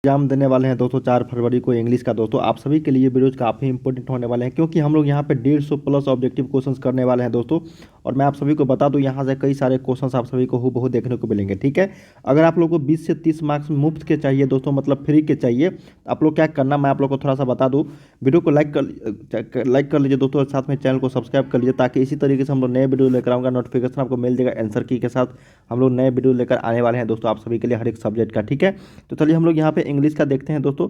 Exam देने वाले हैं दोस्तों 4 फरवरी को इंग्लिश का। दोस्तों आप सभी के लिए वीडियोज काफ़ी इंपॉर्टेंट होने वाले हैं, क्योंकि हम लोग यहाँ पे 150 प्लस ऑब्जेक्टिव क्वेश्चंस करने वाले हैं दोस्तों। और मैं आप सभी को बता दूं, यहाँ से कई सारे क्वेश्चंस आप सभी को हूबहू देखने को मिलेंगे। ठीक है, अगर आप लोग को 20 से 30 मार्क्स मुफ्त के चाहिए दोस्तों, मतलब फ्री के चाहिए, तो आप लोग क्या करना, मैं आप लोग को थोड़ा सा बता दूँ। वीडियो को लाइक कर लीजिए दोस्तों, और साथ में चैनल को सब्सक्राइब कर लीजिए, ताकि इसी तरीके से हम लोग नए वीडियो लेकर आऊँगा, नोटिफिकेशन आपको मिल जाएगा आंसर की के साथ। हम लोग नए वीडियो लेकर आने वाले हैं दोस्तों आप सभी के लिए, हर एक सब्जेक्ट का। ठीक है, तो चलिए हम लोग यहाँ पे इंग्लिश का देखते हैं दोस्तों।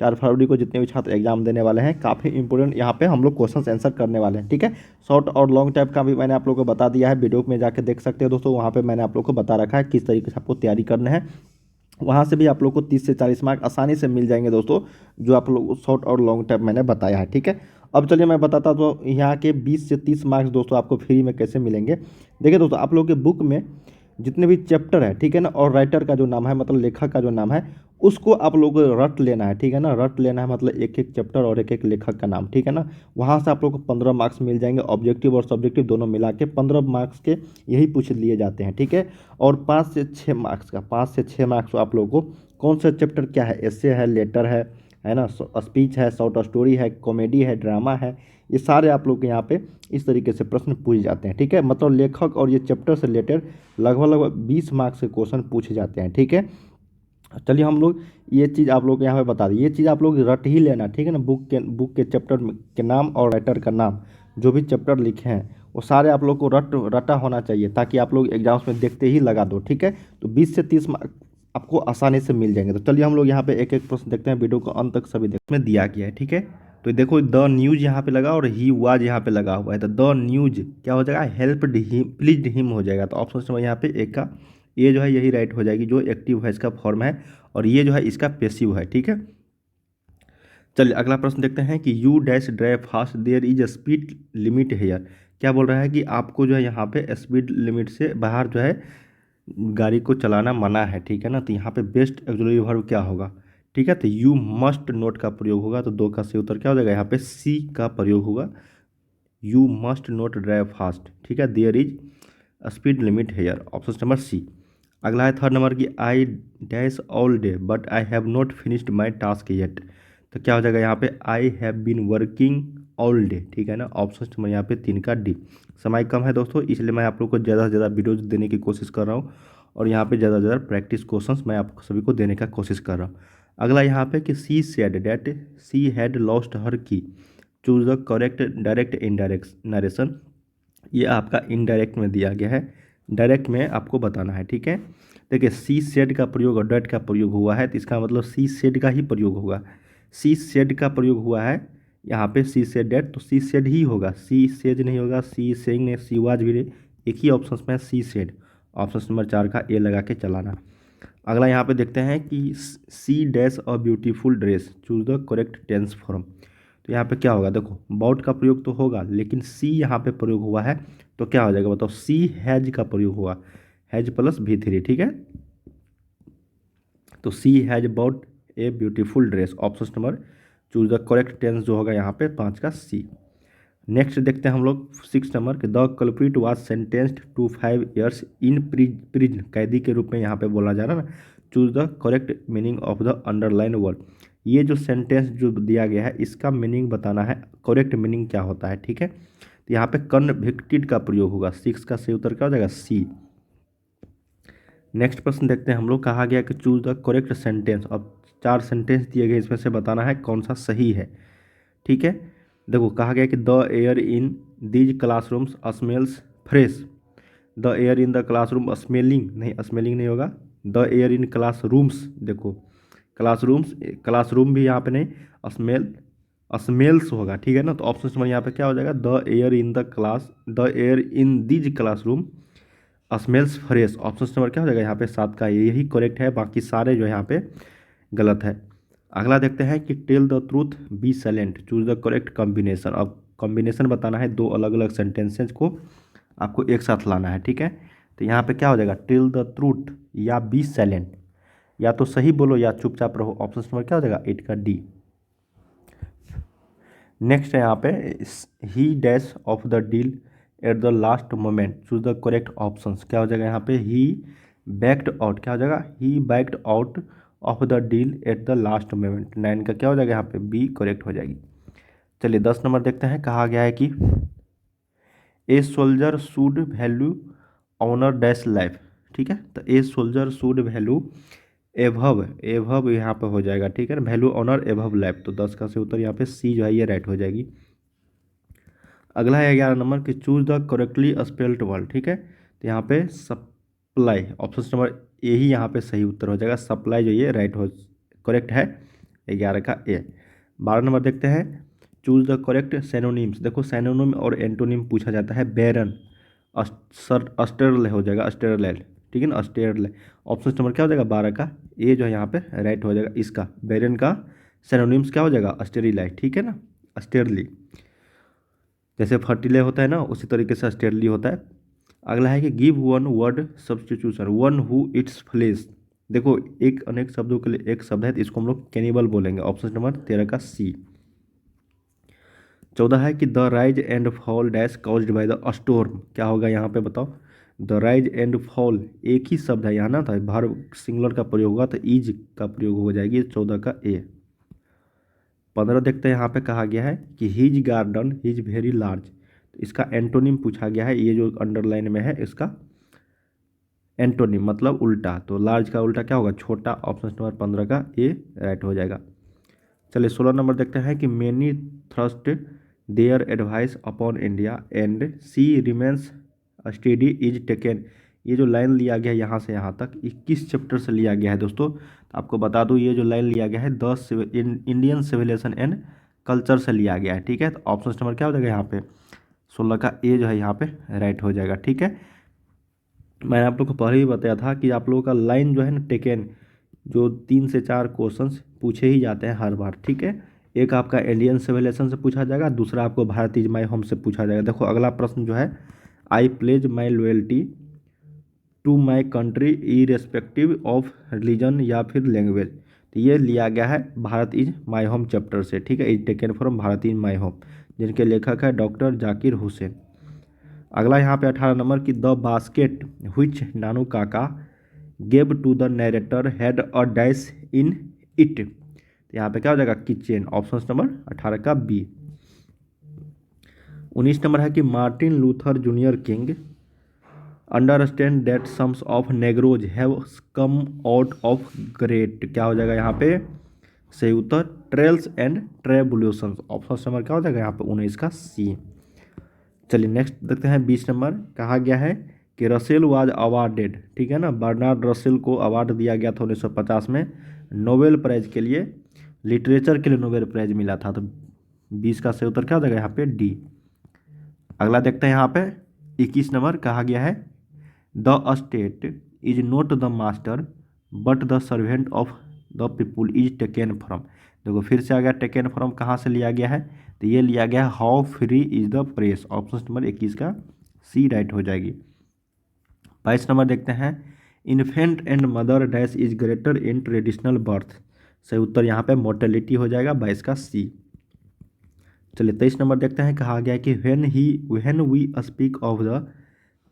4 फरवरी को जितने भी छात्र एग्जाम देने वाले हैं, काफ़ी इंपॉर्टेंट यहाँ पे हम लोग क्वेश्चन आंसर करने वाले हैं। ठीक है, शॉर्ट और लॉन्ग टाइप का भी मैंने आप लोगों को बता दिया है, वीडियो में जाकर देख सकते हो दोस्तों। वहाँ पे मैंने आप लोग को बता रखा है किस तरीके से आपको तैयारी करना है। वहाँ से भी आप लोग को 30 से 40 मार्क आसानी से मिल जाएंगे दोस्तों, जो आप लोग शॉर्ट और लॉन्ग टाइप मैंने बताया है। ठीक है, अब चलिए मैं बताता तो यहाँ के 20 से 30 मार्क्स दोस्तों आपको फ्री में कैसे मिलेंगे। देखिए दोस्तों, आप लोग के बुक में जितने भी चैप्टर है, ठीक है ना, और राइटर का जो नाम है, मतलब लेखक का जो नाम है, उसको आप लोग को रट लेना है। ठीक है ना, रट लेना है, मतलब एक एक चैप्टर और एक एक लेखक का नाम। ठीक है ना, वहाँ से आप लोग को 15 मार्क्स मिल जाएंगे। ऑब्जेक्टिव और सब्जेक्टिव दोनों मिला के 15 मार्क्स के यही पूछ लिए जाते हैं। ठीक है, और 5 से 6 मार्क्स आप लोगों को कौन सा चैप्टर क्या है, एस्से है, लेटर है ना, स्पीच है, शॉर्ट स्टोरी है, कॉमेडी है, ड्रामा है, ये सारे आप लोग के यहाँ पे इस तरीके से प्रश्न पूछे जाते हैं। ठीक है, मतलब लेखक और ये चैप्टर से रिलेटेड लगभग 20 मार्क्स के क्वेश्चन पूछे जाते हैं। ठीक है, चलिए हम लोग ये चीज़ आप लोग को यहाँ पे बता दें, ये चीज़ आप लोग रट ही लेना। ठीक है ना, बुक के चैप्टर के नाम और राइटर का नाम, जो भी चैप्टर लिखे हैं वो सारे आप लोग को रटा होना चाहिए, ताकि आप लोग एग्जाम्स में देखते ही लगा दो। ठीक है, तो 20 से 30 मार्क्स आपको आसानी से मिल जाएंगे। तो चलिए हम लोग यहाँ पे एक एक प्रश्न देखते हैं, वीडियो को अंत तक सभी देख में दिया गया है। ठीक है, तो देखो द न्यूज यहाँ पे लगा और ही वाज यहाँ पे लगा हुआ है, तो द न्यूज क्या हो जाएगा, हेल्प्ड हिम, प्लीज्ड हिम हो जाएगा। तो ऑप्शन नंबर यहाँ पे एक का ये जो है यही राइट हो जाएगी, जो एक्टिव है इसका फॉर्म है, और ये जो है इसका पेसिव है। ठीक है, चलिए अगला प्रश्न देखते हैं कि you dash drive fast there is a speed limit here. क्या बोल रहा है कि आपको जो है यहाँ पे स्पीड लिमिट से बाहर जो है गाड़ी को चलाना मना है। ठीक है ना, तो यहाँ पे बेस्ट ऑक्सिलरी वर्ब क्या होगा। ठीक है, तो यू मस्ट नोट का प्रयोग होगा, तो दो का सही उत्तर क्या हो जाएगा, यहाँ पे सी का प्रयोग होगा, you must not drive fast. ठीक है, there is speed limit here, option number C. अगला है थर्ड नंबर की I dash all day but I have not finished my task yet. तो क्या हो जाएगा यहाँ पे, I have been working all day. ठीक है ना, ऑप्शन नंबर यहाँ पे 3 का डी। समय कम है दोस्तों, इसलिए मैं आप लोग को ज़्यादा से ज़्यादा वीडियोज देने की कोशिश कर रहा हूँ, और यहाँ पे ज़्यादा से ज़्यादा प्रैक्टिस क्वेश्चंस मैं आप सभी को देने का कोशिश कर रहा हूँ। अगला यहाँ पे कि she said that she had lost her key, choose the correct direct indirect narration. ये आपका इनडायरेक्ट में दिया गया है, डायरेक्ट में आपको बताना है। ठीक है, देखिए सी सेड का प्रयोग और डैट का प्रयोग हुआ है, तो इसका मतलब सी सेड का ही प्रयोग होगा। सी सेड का प्रयोग हुआ है यहाँ पे, सी सेड डैट, तो सी सेड ही होगा, सी सेज नहीं होगा, सी सेइंग नहीं, सी वाज भी नहीं, एक ही ऑप्शन में सी सेड, ऑप्शन नंबर 4 का ए लगा के चलाना। अगला यहाँ पे देखते हैं कि see dash a beautiful dress, choose the correct tense form. तो यहाँ पे क्या होगा, देखो बाउट का प्रयोग तो होगा, लेकिन सी यहाँ पे प्रयोग हुआ है, तो क्या हो जाएगा बताओ, सी हैज का प्रयोग हुआ, हैज प्लस V3। ठीक है, तो she has bought a beautiful dress, option number choose the correct tense जो होगा यहाँ पे 5 का सी। नेक्स्ट देखते हैं हम लोग 6 नंबर के, the culprit was sentenced to 5 years in prison, कैदी के रूप में यहाँ पे बोला जा रहा है ना। Choose the correct meaning of the underline word. ये जो सेंटेंस जो दिया गया है, इसका मीनिंग बताना है, करेक्ट मीनिंग क्या होता है। ठीक है, तो यहाँ पे कन्विक्टेड का प्रयोग होगा, 6 का सही उत्तर क्या हो जाएगा, सी। नेक्स्ट प्रश्न देखते हैं हम लोग, कहा गया कि चूज द करेक्ट सेंटेंस। अब 4 सेंटेंस दिए गए, इसमें से बताना है कौन सा सही है। ठीक है, देखो कहा गया कि the air in these classrooms smells fresh, the air in the classroom smelling नहीं, स्मेलिंग नहीं होगा, द एयर इन क्लासरूम्स, देखो क्लासरूम्स, क्लासरूम भी यहाँ पे नहीं, स्मेल स्मेल्स होगा। ठीक है ना, तो ऑप्शन नंबर यहाँ पे क्या हो जाएगा, the air in the class, the air in these classroom smells fresh, option number क्या हो जाएगा यहाँ पे 7 का, यही करेक्ट है, बाकी सारे जो यहाँ पे गलत है। अगला देखते हैं कि tell the truth be silent, choose the correct combination. अब कॉम्बिनेशन बताना है, दो अलग अलग सेंटेंसेज को आपको एक साथ लाना है। ठीक है, तो यहाँ पे क्या हो जाएगा, टेल द ट्रूथ या बी साइलेंट, या तो सही बोलो या चुपचाप रहो, ऑप्शन नंबर क्या हो जाएगा 8 का डी। नेक्स्ट है यहाँ पे ही dash of the deal at the last moment, choose the correct options. क्या हो जाएगा यहाँ पे, ही बैक्ड आउट, क्या हो जाएगा, he backed out of the deal at the last moment. 9 का क्या हो जाएगा यहाँ पे बी करेक्ट हो जाएगी। चलिए 10 नंबर देखते हैं। कहा गया है कि a soldier should value honour dash life. ठीक है, तो a soldier should value above, above यहाँ पे हो जाएगा। ठीक है ना, वैल्यू ऑनर एभव लाइफ। तो 10 का से उत्तर यहाँ पे सी जो है ये राइट हो जाएगी। अगला है 11 नंबर कि choose the correctly spelled word. ठीक है, तो यहाँ पे सप्लाई, ऑप्शन नंबर ए ही यहाँ पे सही उत्तर हो जाएगा। सप्लाई जो ये राइट हो करेक्ट है 11 का ए। 12 नंबर देखते हैं। Choose the correct synonyms. देखो सैनोनिम और एंटोनिम पूछा जाता है। बैरन अस्टेरल हो जाएगा, अस्टेरल। ठीक है ना, अस्टेरल। ऑप्शन नंबर क्या हो जाएगा 12 का ए जो है यहाँ पे राइट हो जाएगा। इसका बैरन का सैनोनिम्स क्या हो जाएगा अस्टेरिलाई। ठीक है ना, अस्टेरली। जैसे फर्टिले होता है ना उसी तरीके से अस्टेरली होता है। अगला है कि give one word substitution, one who eats flesh. देखो एक अनेक शब्दों के लिए एक शब्द है, तो इसको हम लोग कैनिबल बोलेंगे। ऑप्शन नंबर 13 का सी। 14 है कि the rise and fall dash caused by the storm. क्या होगा यहाँ पे बताओ। द राइज एंड फॉल एक ही शब्द है यहाँ ना, था भार सिंगुलर का प्रयोग होगा तो ईज का प्रयोग हो जाएगी। 14 का ए। 15 देखते हैं। यहाँ पे कहा गया है कि his garden his very large. तो इसका एंटोनिम पूछा गया है। ये जो अंडरलाइन में है इसका एंटोनिम मतलब उल्टा। तो लार्ज का उल्टा क्या होगा छोटा। ऑप्शन नंबर 15 का ए राइट हो जाएगा। चलिए 16 नंबर देखते हैं कि many thrust their advice upon India and see remains study is taken. ये जो लाइन लिया गया है यहाँ से यहाँ तक 21 चैप्टर से लिया गया है दोस्तों। तो आपको बता दूँ ये जो लाइन लिया गया है 10 इंडियन सिविलाइजेशन एंड कल्चर से लिया गया है। ठीक है, तो ऑप्शन नंबर क्या हो जाएगा यहाँ पे 16 का ए जो है यहाँ पे राइट हो जाएगा। ठीक है, मैंने आप लोग को पहले ही बताया था कि आप लोगों का लाइन जो है ना टेकन जो 3 से 4 क्वेश्चंस पूछे ही जाते हैं हर बार। ठीक है, एक आपका इंडियन सिविलाइजेशन से पूछा जाएगा, दूसरा आपको भारत इज माई होम से पूछा जाएगा। देखो अगला प्रश्न जो है I pledge my loyalty to my country irrespective of religion या फिर लैंग्वेज। तो ये लिया गया है Bharat is my home chapter से। ठीक है, is taken from Bharat is my home, जिनके लेखक है डॉक्टर जाकिर हुसैन। अगला यहाँ पे 18 नंबर की the basket which Nanu Kaka gave to the narrator had a dash in it. तो यहाँ पे क्या हो जाएगा किचन। ऑप्शन नंबर 18 का बी। 19 नंबर है कि Martin Luther junior king understand that sums of नेग्रोज have come out of great. क्या हो जाएगा यहाँ पे सही उत्तर ट्रेल्स एंड ट्रेवल्यूशन। ऑप्शन नंबर क्या हो जाएगा यहाँ पे 19 का सी। चलिए नेक्स्ट देखते हैं 20 नंबर। कहा गया है कि रसेल वाज अवार्डेड। ठीक है ना, बर्नार्ड रसेल को अवार्ड दिया गया था 1950 में नोबेल प्राइज के लिए, लिटरेचर के लिए नोबेल प्राइज मिला था। तो 20 का सही उत्तर क्या हो जाएगा यहाँ पे डी। अगला देखते हैं यहाँ पे 21 नंबर। कहा गया है the state is not the master but the servant of the people is taken from. देखो फिर से आ गया टेकन फ्रॉम कहाँ से लिया गया है, तो ये लिया गया है how free is the press. Option number 21 का सी राइट हो जाएगी। 22 नंबर देखते हैं infant and mother dash is greater in traditional birth. सही उत्तर यहाँ पे मोर्टेलिटी हो जाएगा 22 का सी। चलिए 23 नंबर देखते हैं। कहा गया है कि when we speak of the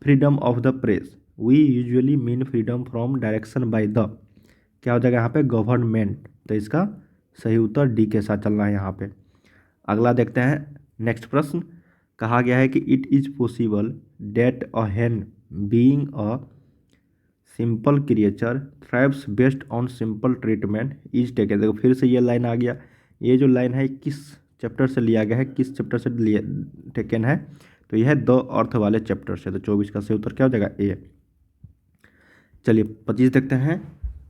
freedom of the press we usually mean freedom from direction by the. क्या हो जाएगा यहाँ पे गवर्नमेंट। तो इसका सही उत्तर डी के साथ चलना है यहाँ पे। अगला देखते हैं नेक्स्ट प्रश्न। कहा गया है कि it is possible that a hen being a simple creature thrives based on simple treatment is taken. देखो फिर से ये लाइन आ गया। ये जो लाइन है किस चैप्टर से लिया गया है, किस चैप्टर से लिया टेकन है, तो यह है द अर्थ वाले चैप्टर से। तो 24 का सही उत्तर क्या हो जाएगा ए। चलिए 25 देखते हैं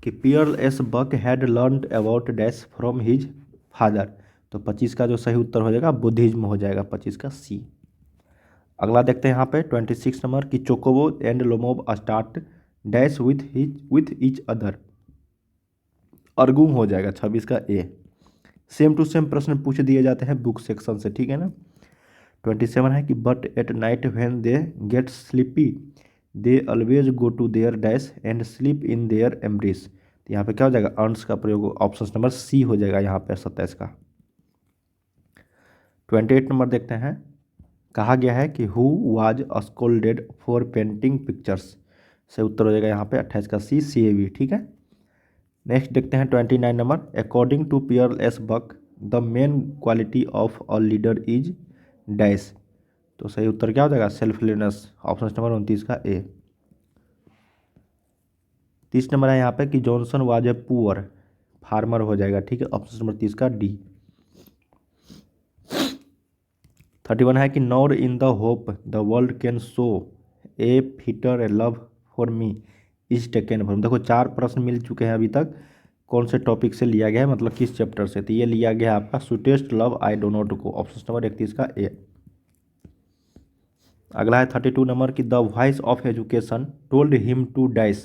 कि Pearl S Buck had learned about dash from his father. तो 25 का जो सही उत्तर हो जाएगा बुद्धिज्म हो जाएगा 25 का सी। अगला देखते हैं यहाँ पे 26 नंबर की चोकोबो एंड लोमोब start dash with each other. अर्गुम हो जाएगा 26 का ए। सेम टू सेम प्रश्न पूछ दिए जाते हैं बुक सेक्शन से। ठीक है ना। 27 है कि but at night when they get sleepy they always go to their dash and sleep in their embrace. तो यहाँ पे क्या हो जाएगा अर्न्स का प्रयोग ऑप्शन नंबर सी हो जाएगा यहाँ पे 27 का। 28 नंबर देखते हैं। कहा गया है कि who was scolded for painting pictures. से उत्तर हो जाएगा यहाँ पे 28 का सी CAV। ठीक है। नेक्स्ट देखते हैं 29 नंबर, according to Pearl S Buck the main quality of a leader is dash. तो सही उत्तर क्या हो जाएगा? सेल्फलेसनेस, ऑप्शन नंबर 29 का ए। 30 नंबर है यहाँ पे कि Johnson was a poor farmer हो जाएगा, ठीक है, ऑप्शन नंबर 30 का डी। 31 है कि nor in the hope the world can show A fitter A love for me is taken from. देखो 4 प्रश्न मिल चुके हैं अभी तक, कौन से टॉपिक से लिया गया है, मतलब किस चैप्टर से। तो ये लिया गया है आपका sweetest love I do not go, option number 31 का ए। अगला है 32 नंबर की the voice of education told him to dies.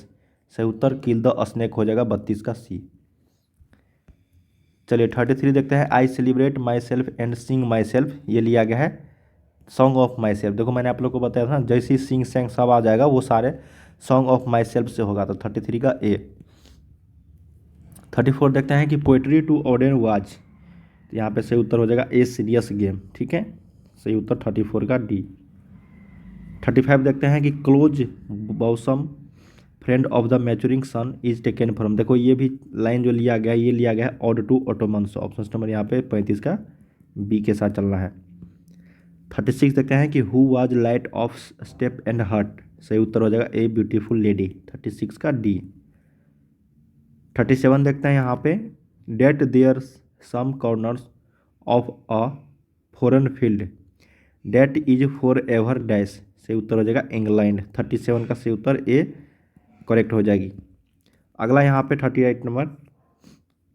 सही उत्तर किल द स्नेक हो जाएगा, 32 का सी। चलिए 33 देखते हैं, आई celebrate myself and sing my self. ये लिया गया है सॉन्ग ऑफ माई सेल्फ। देखो मैंने आप लोग को बताया था ना, जैसे ही सिंग सैंग सब आ जाएगा वो सारे सॉन्ग ऑफ माई सेल्फ से होगा, तो 33 का ए। 34 देखते हैं कि पोएट्री टू ऑर्डन वाज। यहाँ पे सही उत्तर हो जाएगा ए सीरियस गेम, ठीक है, सही उत्तर 34 का डी। 35 देखते हैं कि close bosom friend of the maturing sun is taken from. देखो ये भी लाइन जो लिया गया है, ये लिया गया है ode to autumns, option number यहाँ पे 35 का बी के साथ चलना है। 36 देखते हैं कि who was light of step and heart. सही उत्तर हो जाएगा ए ब्यूटीफुल लेडी, 36 का डी। 37 देखते हैं यहाँ पे that there some corners of a foreign field that is for ever dash. सही उत्तर हो जाएगा इंग्लैंड, 37 का सही उत्तर ए करेक्ट हो जाएगी। अगला यहाँ पे 38 नंबर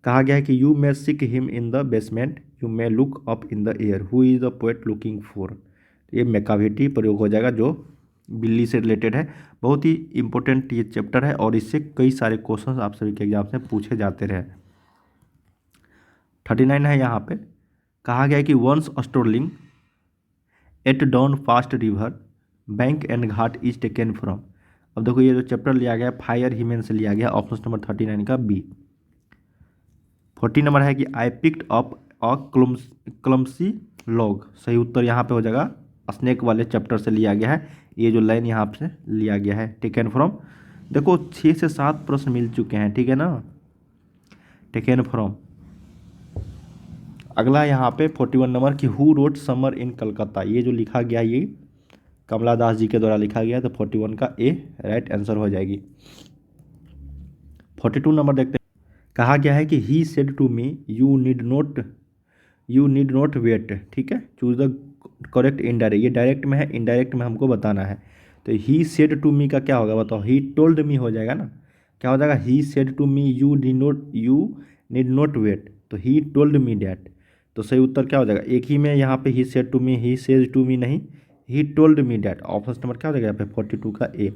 कहा गया है कि you may seek him in the basement you may look up in the air who is the poet looking for. ये मैकाविटी प्रयोग हो जाएगा जो बिल्ली से रिलेटेड है। बहुत ही इंपॉर्टेंट ये चैप्टर है और इससे कई सारे क्वेश्चन आप सभी के एग्जाम से पूछे जाते रहे। 39 है यहाँ पे कहा गया है कि once starling at down fast river bank and ghat is taken from. अब देखो ये जो चैप्टर लिया गया फायर ह्यूमन से लिया गया, ऑप्शन नंबर 39 का बी। 40 नंबर है कि I picked up a clumsy log. सही उत्तर यहाँ पे हो जाएगा स्नेक वाले चैप्टर से लिया गया है, ये जो लाइन यहाँ से लिया गया है टेकन फ्रॉम। देखो 6 से 7 प्रश्न मिल चुके हैं, ठीक है ना, टेकन फ्रॉम। अगला यहाँ पे 41 नंबर की who wrote summer in Calcutta. ये जो लिखा गया ये कमला दास जी के द्वारा लिखा गया, तो 41 का ए राइट आंसर हो जाएगी। 42 नंबर देखते हैं कहा गया है कि he said to me you need not wait, ठीक है, चूज द करेक्ट इनडायरेक्ट। ये डायरेक्ट में है, इनडायरेक्ट में हमको बताना है। तो ही सेड टू मी का क्या होगा बताओ, ही टोल्ड मी हो जाएगा ना, क्या हो जाएगा, he said to me you need not wait, तो ही टोल्ड मी डैट। तो सही उत्तर क्या हो जाएगा, एक ही में यहाँ पे he said to me, he says to me नहीं, he told me that, option number क्या हो जाएगा यहाँ पे 42 का ए।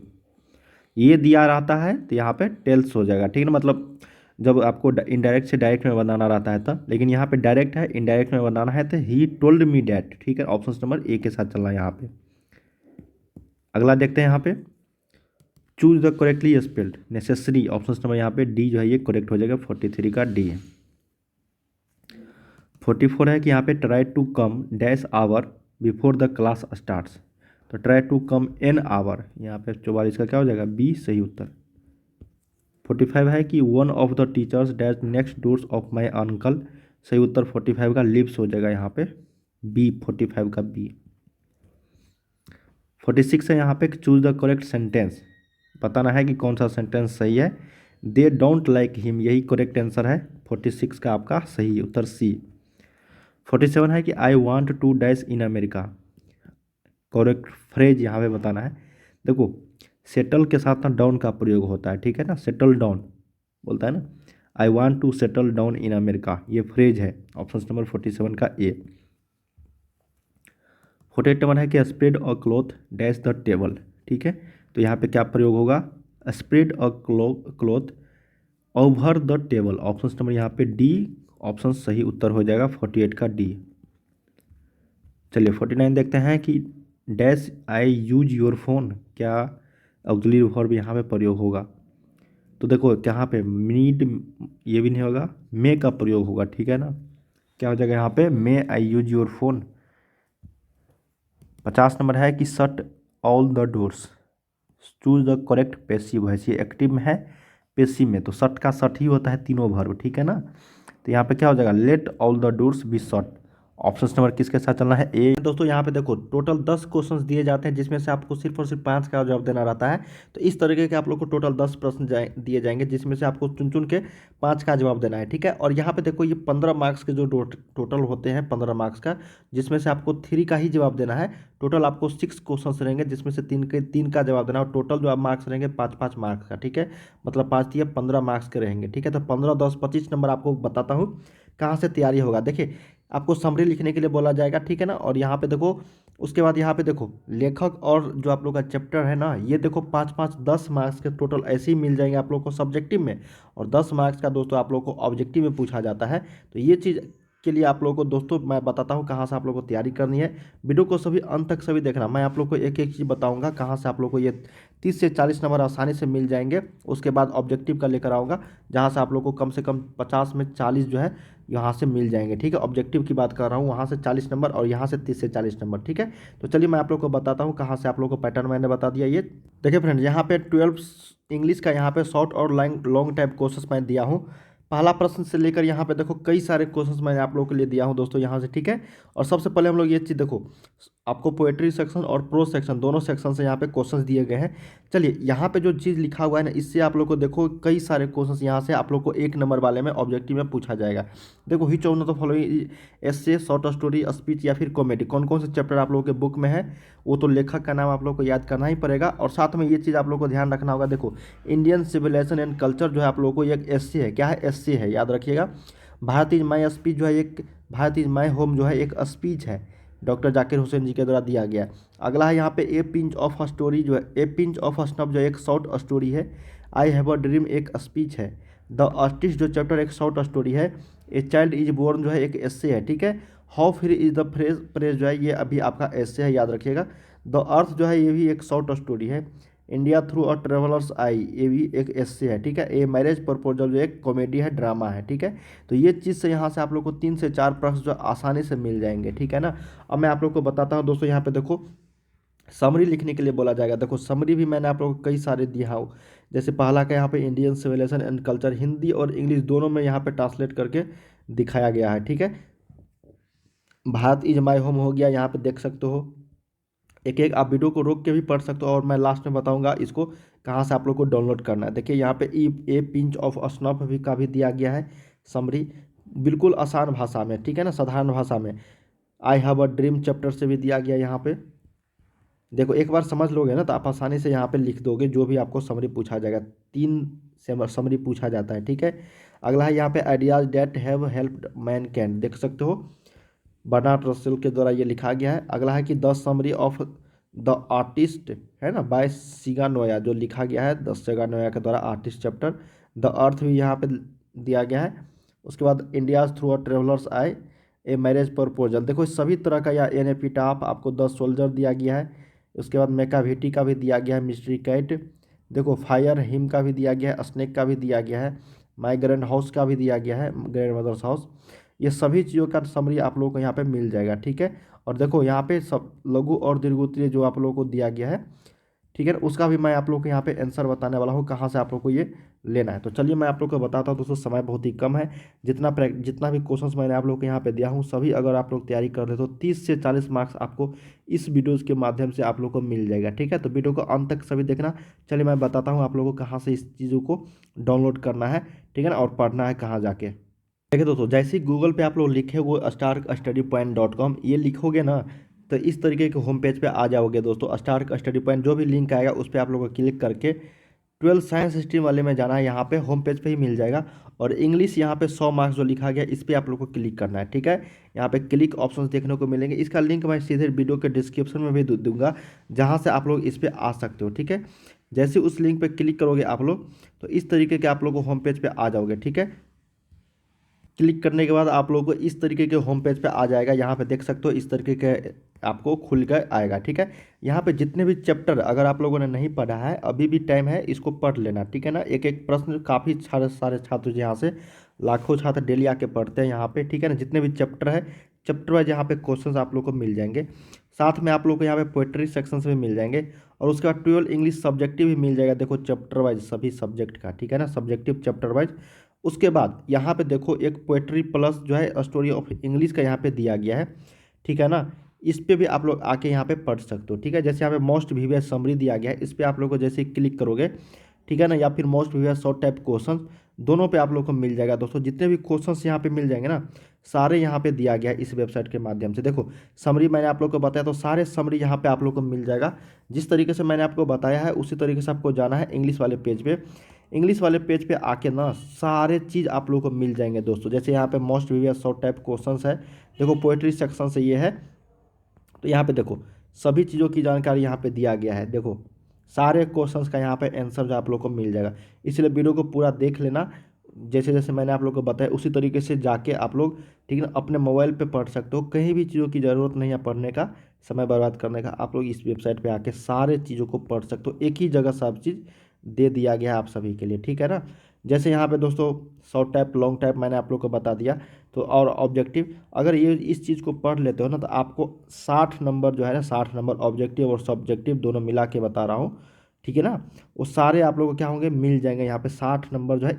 ये दिया रहता है तो यहाँ पे टेल्स हो जाएगा, ठीक है ना, मतलब जब आपको इनडायरेक्ट से डायरेक्ट में बनाना रहता है तब, लेकिन यहाँ पे डायरेक्ट है, इनडायरेक्ट में बनाना है तो ही टोल्ड मी डैट, ठीक है, ऑप्शन नंबर ए के साथ चलना है यहाँ पे। अगला देखते हैं यहाँ पे choose the correctly spelled necessary, option number यहाँ पे डी जो है ये करेक्ट हो जाएगा, 43 का डी। 44 है कि यहाँ पे try to come dash hour before the class starts. तो try to come an hour, यहाँ पे 44 का क्या हो जाएगा, बी सही उत्तर। 45 है कि one of the teachers dash next doors of my uncle. सही उत्तर 45 का लिप्स हो जाएगा यहाँ पे बी, 45 का बी। 46 है यहाँ पे चूज द करेक्ट सेंटेंस, बताना है कि कौन सा सेंटेंस सही है। दे डोंट लाइक हिम, यही करेक्ट आंसर है, 46 का आपका सही उत्तर सी। 47 है कि I want to dash in America, correct phrase यहाँ पे बताना है। देखो सेटल के साथ ना डाउन का प्रयोग होता है, ठीक है ना, सेटल डाउन बोलता है ना, I want to settle down in America, ये फ्रेज है, ऑप्शन नंबर 47 का ए। 48 नंबर है कि spread a cloth dash the table, ठीक है, तो यहाँ पे क्या प्रयोग होगा, spread a cloth over the table, option number यहाँ पे डी, ऑप्शन सही उत्तर हो जाएगा 48 का डी। चलिए 49 देखते हैं कि dash I use your phone, क्या ऑक्सिलरी वर्ब यहाँ पे प्रयोग होगा। तो देखो यहाँ पे नीड ये भी नहीं होगा, मे का प्रयोग होगा, ठीक है ना, क्या हो जाएगा यहाँ पे मे आई यूज योर फोन। 50 नंबर है कि shut all the doors, choose the correct passive voice, ये एक्टिव में है, पेशी में, तो सट का सट ही होता है तीनों वर्ब, ठीक है ना। तो यहाँ पे क्या हो जाएगा, let all the doors be shut. Option number किसके साथ चलना है, ए। दोस्तों यहाँ पे देखो टोटल 10 क्वेश्चंस दिए जाते हैं, जिसमें से आपको सिर्फ और सिर्फ 5 का जवाब देना रहता है। तो इस तरीके के आप लोग को टोटल 10 प्रश्न दिए जाएंगे, जिसमें से आपको चुन चुन के 5 का जवाब देना है, ठीक है। और यहाँ पे देखो ये 15 मार्क्स के जो टोटल होते हैं 15 मार्क्स का, जिसमें से आपको 3 का ही जवाब देना है। टोटल आपको 6 क्वेश्चन रहेंगे, जिसमें से 3 का जवाब देना है, और टोटल जो आप मार्क्स रहेंगे 5-5 मार्क्स का, ठीक है। मतलब 5 या 15 मार्क्स के रहेंगे, ठीक है। तो 15, 10, 25 नंबर आपको बताता हूँ कहाँ से तैयारी होगा। देखिए आपको समरी लिखने के लिए बोला जाएगा, ठीक है ना। और यहाँ पे देखो उसके बाद यहाँ पे देखो लेखक और जो आप लोग का चैप्टर है ना, ये देखो 5-5, 10 मार्क्स के टोटल ऐसे ही मिल जाएंगे आप लोग को सब्जेक्टिव में, और 10 मार्क्स का दोस्तों आप लोग को ऑब्जेक्टिव में पूछा जाता है। तो ये चीज़ के लिए आप लोगों को दोस्तों मैं बताता हूँ कहाँ से आप लोग को तैयारी करनी है। वीडियो को सभी अंत तक सभी देखना, मैं आप लोग को एक एक चीज़ बताऊँगा कहाँ से आप लोग को ये 30 से 40 नंबर आसानी से मिल जाएंगे। उसके बाद ऑब्जेक्टिव का लेकर आऊँगा, जहाँ से आप लोग को कम से कम 50 में 40 जो है यहाँ से मिल जाएंगे, ठीक है। ऑब्जेक्टिव की बात कर रहा हूँ, वहाँ से 40 नंबर और यहाँ से 30 से 40 नंबर, ठीक है। तो चलिए मैं आप लोग को बताता हूँ कहाँ से आप लोग को पैटर्न मैंने बता दिया। ये देखिए फ्रेंड, यहाँ पे 12 इंग्लिश का यहाँ पे शॉर्ट और लॉन्ग टाइप क्वेश्चन मैं दिया हूँ। पहला प्रश्न से लेकर यहाँ पे देखो कई सारे क्वेश्चंस मैंने आप लोगों के लिए दिया हूँ दोस्तों यहाँ से, ठीक है। और सबसे पहले हम लोग ये चीज़ देखो, आपको पोएट्री सेक्शन और प्रोज सेक्शन दोनों सेक्शन से यहाँ पे क्वेश्चंस दिए गए हैं। चलिए यहाँ पे जो चीज़ लिखा हुआ है ना, इससे आप लोग को देखो कई सारे क्वेश्चंस यहाँ से आप लोग को 1 नंबर वाले में ऑब्जेक्टिव में पूछा जाएगा। देखो ही चौन तो फॉलोइंग एस्से, शॉर्ट स्टोरी, स्पीच या फिर कॉमेडी, कौन कौन से चैप्टर आप लोगों के बुक में है, वो तो लेखक का नाम आप लोग को याद करना ही पड़ेगा। और साथ में ये चीज़ आप लोग को ध्यान रखना होगा, देखो इंडियन सिविलाइजेशन एंड कल्चर जो है आप लोगों को एक एस्से है, क्या है, एस्से है, याद रखिएगा। भारत इज माई स्पीच जो है एक, भारत इज माई होम जो है एक स्पीच है, डॉक्टर जाकिर हुसैन जी के द्वारा दिया गया। अगला है यहाँ पे ए पिंच ऑफ स्टोरी जो है, ए पिंच ऑफ स्नफ जो एक शॉर्ट स्टोरी है। आई हैव अ ड्रीम एक स्पीच है। द आर्टिस्ट जो चैप्टर एक शॉर्ट स्टोरी है। ए चाइल्ड इज बोर्न जो है एक एस्से है, ठीक है। How free is the phrase praise जो है ये अभी आपका एस्से है, याद रखिएगा। द अर्थ जो है ये भी एक शॉर्ट स्टोरी है। इंडिया थ्रू अ ट्रेवलर्स आई ये भी एक एस्से है, ठीक है। ए मैरिज प्रपोजल जो एक कॉमेडी है, ड्रामा है, ठीक है। तो ये चीज़ से यहाँ से आप लोग को 3 से 4 प्रश्न जो आसानी से मिल जाएंगे, ठीक है ना। अब मैं आप लोग को बताता हूँ दोस्तों, यहाँ पे देखो समरी लिखने के लिए बोला जाएगा। देखो समरी भी मैंने आप लोग को कई सारे दिया हूँ। जैसे पहला का यहाँ पे Indian civilisation and culture, Hindi और इंग्लिश दोनों में यहाँ पे ट्रांसलेट करके दिखाया गया है, ठीक है। भारत इज माई होम हो गया, यहाँ पे देख सकते हो। एक एक आप वीडियो को रोक के भी पढ़ सकते हो, और मैं लास्ट में बताऊंगा इसको कहाँ से आप लोग को डाउनलोड करना है। देखिए यहाँ पे ए पिंच ऑफ स्नफ भी का भी दिया गया है समरी, बिल्कुल आसान भाषा में, ठीक है ना, साधारण भाषा में। I have a dream chapter से भी दिया गया यहाँ पे। देखो एक बार समझ लोगे ना तो आप आसानी से यहाँ पे लिख दोगे जो भी आपको समरी पूछा जाएगा। 3 समरी पूछा जाता है, ठीक है। अगला है यहाँ पे ideas that have helped mankind, देख सकते हो बर्नार्ड रसेल के द्वारा ये लिखा गया है। अगला है कि the summary of the artist है ना, बाय सिगा नोया, जो लिखा गया है द सिगा नोया के द्वारा, आर्टिस्ट चैप्टर। द अर्थ भी यहाँ पे दिया गया है। उसके बाद इंडियाज थ्रू अ ट्रेवलर्स आए, ए मैरिज प्रपोजल, देखो इस सभी तरह का, या एन ए पिटाफ आपको द सोल्जर दिया गया है। उसके बाद मेकाविटी का भी दिया गया है, मिस्ट्री कैट, देखो फायर हिम का भी दिया गया है, स्नेक का भी दिया गया है, माई ग्रैंड हाउस का भी दिया गया है, ग्रैंड मदर्स हाउस। ये सभी चीज़ों का समरी आप लोगों को यहाँ पे मिल जाएगा, ठीक है। और देखो यहाँ पे सब लघु और दीर्घोत्तरीय जो आप लोगों को दिया गया है, ठीक है, उसका भी मैं आप लोग को यहाँ पे आंसर बताने वाला हूँ कहाँ से आप लोग को ये लेना है। तो चलिए मैं आप लोग को बताता हूँ दोस्तों, समय बहुत ही कम है। जितना भी क्वेश्चंस मैंने आप लोग को यहाँ पे दिया हूँ, सभी अगर आप लोग तैयारी कर ले तो 30 से 40 मार्क्स आपको इस वीडियोज़ के माध्यम से आप लोग को मिल जाएगा, ठीक है। तो वीडियो को अंत तक सभी देखना। चलिए मैं बताता हूँ आप लोगों को कहाँ से इस चीज़ों को डाउनलोड करना है, ठीक है ना, और पढ़ना है कहाँ जाके। देखिए दोस्तों, जैसे ही गूगल पे आप लोग लिखे वो starkstudypoint.com ये लिखोगे ना, तो इस तरीके के होम पेज पे आ जाओगे दोस्तों। स्टार्क स्टडी पॉइंट जो भी लिंक आएगा उस पर आप लोगों को क्लिक करके 12 साइंस स्ट्रीम वाले में जाना है, यहाँ पे होम पेज पे ही मिल जाएगा। और इंग्लिश यहाँ पे 100 मार्क्स जो लिखा गया इस पर आप लोग को क्लिक करना है, ठीक है। यहाँ पे क्लिक ऑप्शंस देखने को मिलेंगे, इसका लिंक मैं सीधे वीडियो के डिस्क्रिप्शन में भी दूंगा, जहाँ से आप लोग इस पर आ सकते हो, ठीक है। जैसे उस लिंक पर क्लिक करोगे आप लोग, तो इस तरीके के आप लोग को होम पेज पर आ जाओगे, ठीक है। क्लिक करने के बाद आप लोगों को इस तरीके के होम पेज पे आ जाएगा, यहाँ पे देख सकते हो इस तरीके के आपको खुल कर आएगा, ठीक है। यहाँ पे जितने भी चैप्टर अगर आप लोगों ने नहीं पढ़ा है, अभी भी टाइम है, इसको पढ़ लेना, ठीक है ना। एक एक प्रश्न काफ़ी सारे छात्र यहाँ से लाखों छात्र डेली आके पढ़ते हैं यहाँ पे, ठीक है ना। जितने भी चैप्टर है, चैप्टर वाइज यहाँ पे क्वेश्चंस आप लोग को मिल जाएंगे। साथ में आप लोग को यहाँ पे पोएट्री सेक्शन से भी मिल जाएंगे। और उसके बाद 12 इंग्लिश सब्जेक्टिव भी मिल जाएगा, देखो चैप्टर वाइज सभी सब्जेक्ट का, ठीक है ना, सब्जेक्टिव चैप्टर वाइज। उसके बाद यहाँ पे देखो एक पोएट्री प्लस जो है स्टोरी ऑफ इंग्लिश का यहाँ पे दिया गया है, ठीक है ना। इस पे भी आप लोग आके यहाँ पे पढ़ सकते हो, ठीक है। जैसे यहाँ पे मोस्ट वीवियस समरी दिया गया है, इस पे आप लोग को जैसे क्लिक करोगे, ठीक है ना, या फिर मोस्ट वीवियस शॉर्ट टाइप क्वेश्चन, दोनों पे आप लोग को मिल जाएगा दोस्तों। जितने भी क्वेश्चंस यहाँ पे मिल जाएंगे ना, सारे यहाँ पे दिया गया है इस वेबसाइट के माध्यम से। देखो समरी मैंने आप लोग को बताया, तो सारे समरी यहाँ पे आप लोग को मिल जाएगा। जिस तरीके से मैंने आपको बताया है उसी तरीके से आपको जाना है इंग्लिश वाले पेज पे। इंग्लिश वाले पेज पे आके ना सारे चीज़ आप लोग को मिल जाएंगे दोस्तों। जैसे यहाँ पे मोस्ट वीवियस शॉर्ट टाइप क्वेश्चन है, देखो पोएट्री सेक्शन से ये है, तो यहाँ पे देखो सभी चीज़ों की जानकारी यहाँ पे दिया गया है। देखो सारे क्वेश्चंस का यहाँ पे आंसर जो आप लोग को मिल जाएगा, इसलिए वीडियो को पूरा देख लेना। जैसे जैसे मैंने आप लोग को बताया उसी तरीके से जाके आप लोग, ठीक है ना, अपने मोबाइल पे पढ़ सकते हो। कहीं भी चीज़ों की ज़रूरत नहीं है पढ़ने का, समय बर्बाद करने का। आप लोग इस वेबसाइट पे आके सारे चीज़ों को पढ़ सकते हो, एक ही जगह सब चीज़ दे दिया गया है आप सभी के लिए, ठीक है ना। जैसे यहाँ पे दोस्तों शॉर्ट टाइप लॉन्ग टाइप मैंने आप लोग को बता दिया, तो और ऑब्जेक्टिव अगर ये इस चीज़ को पढ़ लेते हो ना, तो आपको 60 नंबर जो है ना, 60 नंबर ऑब्जेक्टिव और सब्जेक्टिव दोनों मिला के बता रहा हूँ, ठीक है ना। वो सारे आप लोगों को क्या होंगे, मिल जाएंगे यहाँ पे। 60 नंबर जो है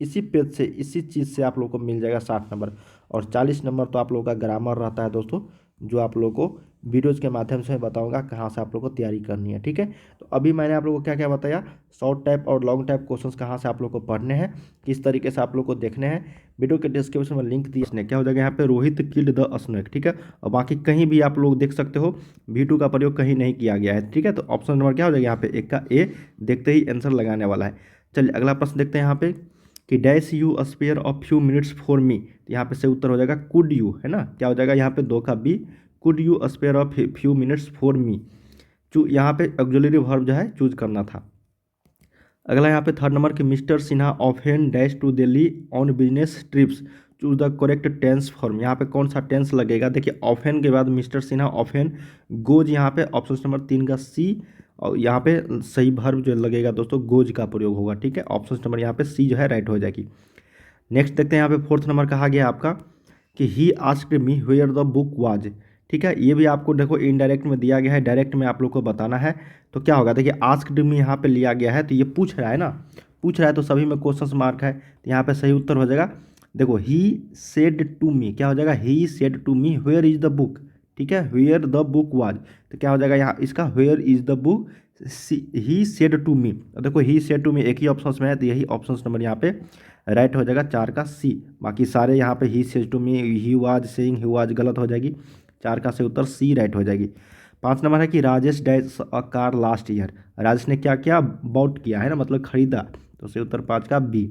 इसी पेज से, इसी चीज़ से आप लोग को मिल जाएगा 60 नंबर। और 40 नंबर तो आप लोगों का ग्रामर रहता है दोस्तों, जो आप लोगों को वीडियोज़ के माध्यम से मैं बताऊंगा कहाँ से आप लोग को तैयारी करनी है, ठीक है। तो अभी मैंने आप लोगों को क्या क्या बताया, शॉर्ट टाइप और लॉन्ग टाइप क्वेश्चंस कहाँ से आप लोग को पढ़ने हैं, किस तरीके से आप लोग को देखने हैं। वीडियो के डिस्क्रिप्शन में लिंक दिया, स्नैक क्या हो जाएगा यहाँ पे, रोहित किल्ड द स्नैक, ठीक है। और बाकी कहीं भी आप लोग देख सकते हो, V2 का प्रयोग कहीं नहीं किया गया है, ठीक है। तो ऑप्शन नंबर क्या हो जाएगा यहाँ पे, एक का ए देखते ही आंसर लगाने वाला है। चलिए अगला प्रश्न देखते हैं यहाँ पे कि dash you spare of few minutes for मी, तो यहाँ पे से उत्तर हो जाएगा कुड यू, है ना। क्या हो जाएगा यहाँ पे, 2 का B, could you spare of few minutes for me. यहाँ पे ऑक्सिलरी वर्ब जो है चूज करना था। अगला यहाँ पे थर्ड नंबर कि Mr Sinha often dash to Delhi on business trips, choose the correct tense form. यहाँ पे कौन सा टेंस लगेगा, देखिए ऑफेन के बाद मिस्टर सिन्हा ऑफेन गोज, यहाँ पे ऑप्शन नंबर 3 का सी। और यहाँ पे सही वर्ब जो लगेगा दोस्तों, गोज का प्रयोग होगा, ठीक है। ऑप्शन नंबर यहाँ पे सी जो है राइट हो जाएगी। नेक्स्ट देखते हैं यहाँ पे फोर्थ नंबर कहा गया आपका कि he asked me where the book was, ठीक है। ये भी आपको देखो इनडायरेक्ट में दिया गया है, डायरेक्ट में आप लोग को बताना है। तो क्या होगा, देखिए आस्क्ड मी यहाँ पे लिया गया है, तो ये पूछ रहा है ना, पूछ रहा है तो सभी में क्वेश्चन मार्क है, तो यहाँ पे सही उत्तर हो जाएगा। देखो ही सेड टू मी, क्या हो जाएगा, he said to me where is the book, ठीक है, वेयर द बुक वाज। तो क्या हो जाएगा यहाँ इसका, where is the book he said to me. देखो ही सेड टू मी एक ही ऑप्शन में है, तो यही ऑप्शन नंबर यहाँ पे राइट हो जाएगा, 4 का सी। बाकी सारे यहाँ पे he says to me, he was saying, he was गलत हो जाएगी, 4 का से उत्तर सी राइट हो जाएगी। 5 नंबर है कि Rajesh dash a car last year, Rajesh ने क्या किया, बाउट किया, है ना, मतलब खरीदा, तो से उत्तर 5 का बी।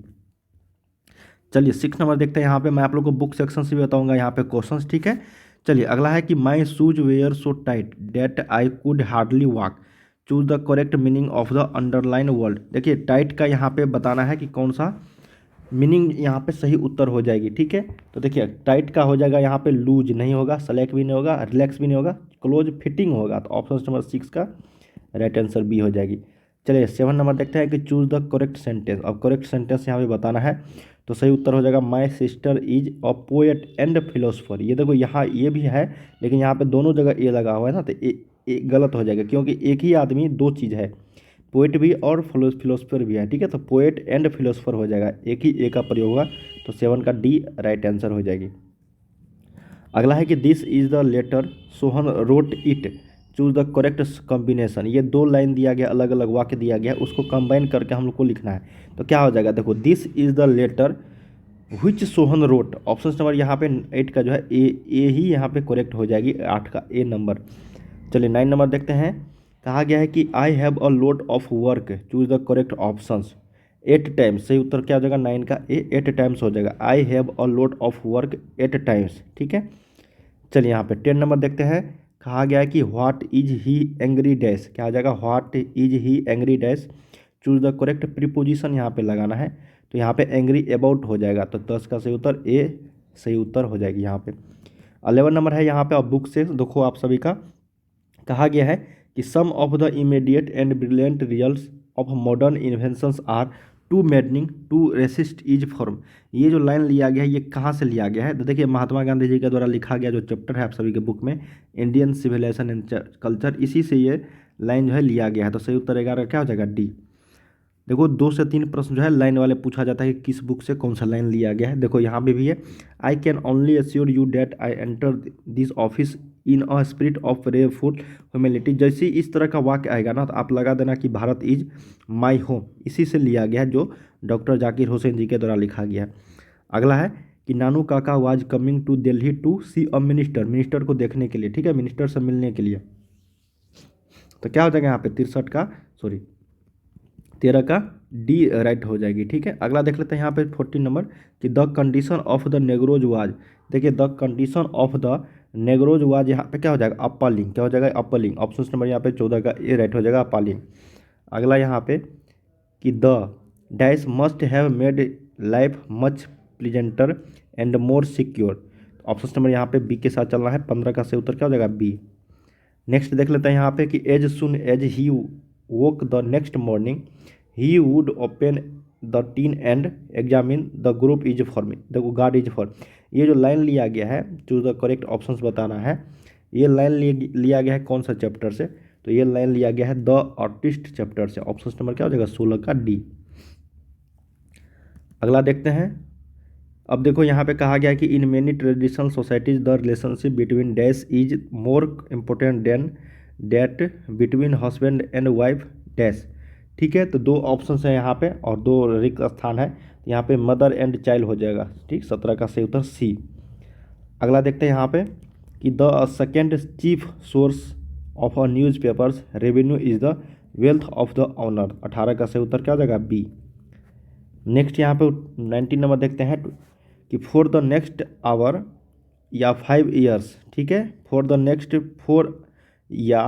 चलिए 6 नंबर देखते हैं, यहाँ पे मैं आप लोग को बुक सेक्शन से भी बताऊंगा यहाँ पे क्वेश्चंस, ठीक है। चलिए अगला है कि my shoes were so tight that I could hardly walk, choose the correct meaning of the underline word. देखिए टाइट का यहाँ पे बताना है कि कौन सा मीनिंग यहाँ पे सही उत्तर हो जाएगी, ठीक है। तो देखिए टाइट का हो जाएगा यहाँ पे लूज नहीं होगा, सेलेक्ट भी नहीं होगा, रिलैक्स भी नहीं होगा, क्लोज फिटिंग होगा, तो ऑप्शन नंबर 6 का राइट आंसर बी हो जाएगी। चलिए 7 नंबर देखते हैं कि चूज द करेक्ट सेंटेंस। अब करेक्ट सेंटेंस यहाँ पे बताना है, तो सही उत्तर हो जाएगा my sister is a poet and philosopher. ये देखो यहाँ ये भी है, लेकिन यहाँ पे दोनों जगह ए लगा हुआ है ना, तो ए गलत हो जाएगा, क्योंकि एक ही आदमी दो चीज़ है, पोएट भी और फिलोसफर भी है, ठीक है। तो पोएट एंड फिलोसफर हो जाएगा, एक ही ए का प्रयोग होगा, तो 7 का डी राइट आंसर हो जाएगी। अगला है कि this is the letter Sohan wrote it, choose the correct combination. ये 2 लाइन दिया गया, अलग अलग वाक्य दिया गया, उसको कंबाइन करके हम लोग को लिखना है। तो क्या हो जाएगा, देखो this is the letter which Sohan wrote, option number यहाँ पे 8 का जो है ए ही यहाँ पे करेक्ट हो जाएगी, 8 का ए नंबर। चलिए 9 नंबर देखते हैं, कहा गया है कि I have a load of work, choose the correct options. 8 times, सही उत्तर क्या हो जाएगा, 9 का ए 8 टाइम्स हो जाएगा, I have a load of work 8 times, ठीक है। चलिए यहाँ पे 10 नंबर देखते हैं, कहा गया है कि what is he angry dash, क्या हो जाएगा, what is he angry dash, choose the correct preposition यहाँ पे लगाना है। तो यहाँ पे एंग्री अबाउट हो जाएगा, तो 10 का सही उत्तर ए सही उत्तर हो जाएगी यहाँ पे। 11 नंबर है यहाँ पे, अब बुक से देखो आप सभी का, कहा गया है कि some of the immediate and brilliant results of modern inventions are too maddening to resist is from. ये जो लाइन लिया गया है ये कहाँ से लिया गया है, तो देखिए महात्मा गांधी जी के द्वारा लिखा गया जो चैप्टर है आप सभी के बुक में, इंडियन सिविलाइजेशन एंड कल्चर, इसी से ये लाइन जो है लिया गया है। तो सही उत्तर 11 क्या हो जाएगा डी। देखो 2 से 3 प्रश्न जो है लाइन वाले पूछा जाता है कि किस बुक से कौन सा लाइन लिया गया है। देखो यहाँ पे भी है, I can only assure you that I enter this office in a spirit of prayerful humility. जैसे ही इस तरह का वाक्य आएगा ना, तो आप लगा देना कि भारत इज माई होम, इसी से लिया गया है, जो डॉक्टर जाकिर हुसैन जी के द्वारा लिखा गया है। अगला है कि Nanu Kaka was coming to Delhi to see a minister, minister को देखने के लिए, ठीक है, मिनिस्टर से मिलने के लिए। तो क्या हो जाएगा यहाँ पे 13 का डी राइट हो जाएगी, ठीक है। अगला देख लेते हैं यहाँ पे 14 नंबर कि the condition of the negroes was. देखिए the condition of the negroes was, यहाँ पे क्या हो जाएगा अपलिंग, क्या हो जाएगा अपलिंग। ऑप्शन नंबर यहाँ पे 14 का ए राइट हो जाएगा अपलिंग। अगला यहाँ पे कि the dash must have made life much pleasanter and more secure. Option number यहाँ पे बी के साथ चलना है, 15 का सही उत्तर क्या हो जाएगा बी। नेक्स्ट देख लेते हैं यहाँ पे कि as soon as he woke the next morning he would open the tin and examine the group is forming, the guard is for. ये जो लाइन लिया गया है, चूज द करेक्ट ऑप्शंस बताना है। ये लाइन लिया गया है कौन सा चैप्टर से, तो ये लाइन लिया गया है द आर्टिस्ट चैप्टर से। ऑप्शन नंबर क्या हो जाएगा 16 का डी। अगला देखते हैं। अब देखो यहाँ पे कहा गया है कि in many traditional societies the relationship between dash is more important then that between husband and wife dash, ठीक है। तो 2 ऑप्शन है यहाँ पे और 2 रिक्त स्थान है, यहाँ पे मदर एंड चाइल्ड हो जाएगा, ठीक, 17 का सही उत्तर सी। अगला देखते हैं यहाँ पे कि the second chief source of a newspapers revenue is the wealth of the owner, 18 का सही उत्तर क्या हो जाएगा बी। नेक्स्ट यहाँ पे 19 नंबर देखते हैं कि फॉर द नेक्स्ट आवर या 5 ईयर्स, ठीक है, फॉर द नेक्स्ट 4 या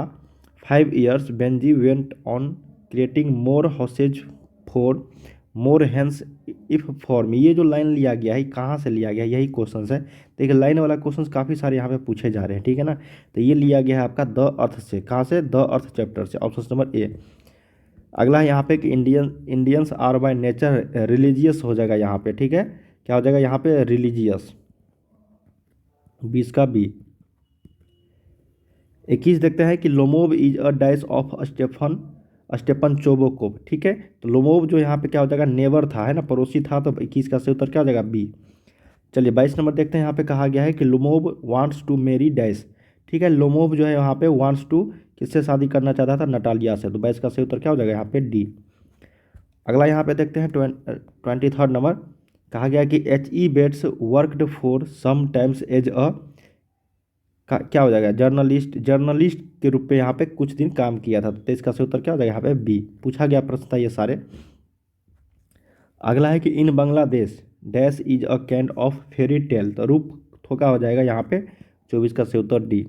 5 years Benji went on creating more houses for more hens if form. ये जो लाइन लिया गया है कहाँ से लिया गया है, यही क्वेश्चन है। देखिए लाइन वाला क्वेश्चन काफ़ी सारे यहाँ पे पूछे जा रहे हैं, ठीक है ना। तो ये लिया गया है आपका द अर्थ से, कहाँ से, द अर्थ चैप्टर से, ऑप्शन नंबर ए। अगला है यहाँ पे कि Indians are by nature religious हो जाएगा यहाँ पे, ठीक है, क्या हो जाएगा यहाँ पे रिलीजियस, 20 का बी। 21 देखते हैं कि Lomov is a dash of स्टेपन चोबोकोव, ठीक है। तो लोमोव जो यहाँ पे क्या हो जाएगा नेबर था, है ना, पड़ोसी था, तो 21 का सही उत्तर क्या हो जाएगा बी। चलिए 22 नंबर देखते हैं। यहाँ पे कहा गया है कि Lomov wants to marry dash, ठीक है। लोमोव जो है यहाँ पे वांट्स टू किससे शादी करना चाहता था, नटालिया से, तो 22 का सही उत्तर क्या हो जाएगा यहाँ पे डी। अगला यहाँ पे देखते हैं 23 नंबर, कहा गया कि H.E. Bates worked for some times as a, क्या हो जाएगा जर्नलिस्ट के रूप में यहाँ पे कुछ दिन काम किया था, तो इसका सही उत्तर क्या हो जाएगा यहाँ पे बी। पूछा गया प्रश्न था ये सारे। अगला है कि in Bangladesh dash is a kind of fairy tale, तो रूप थोका हो जाएगा यहाँ पे, 24 का सही उत्तर डी।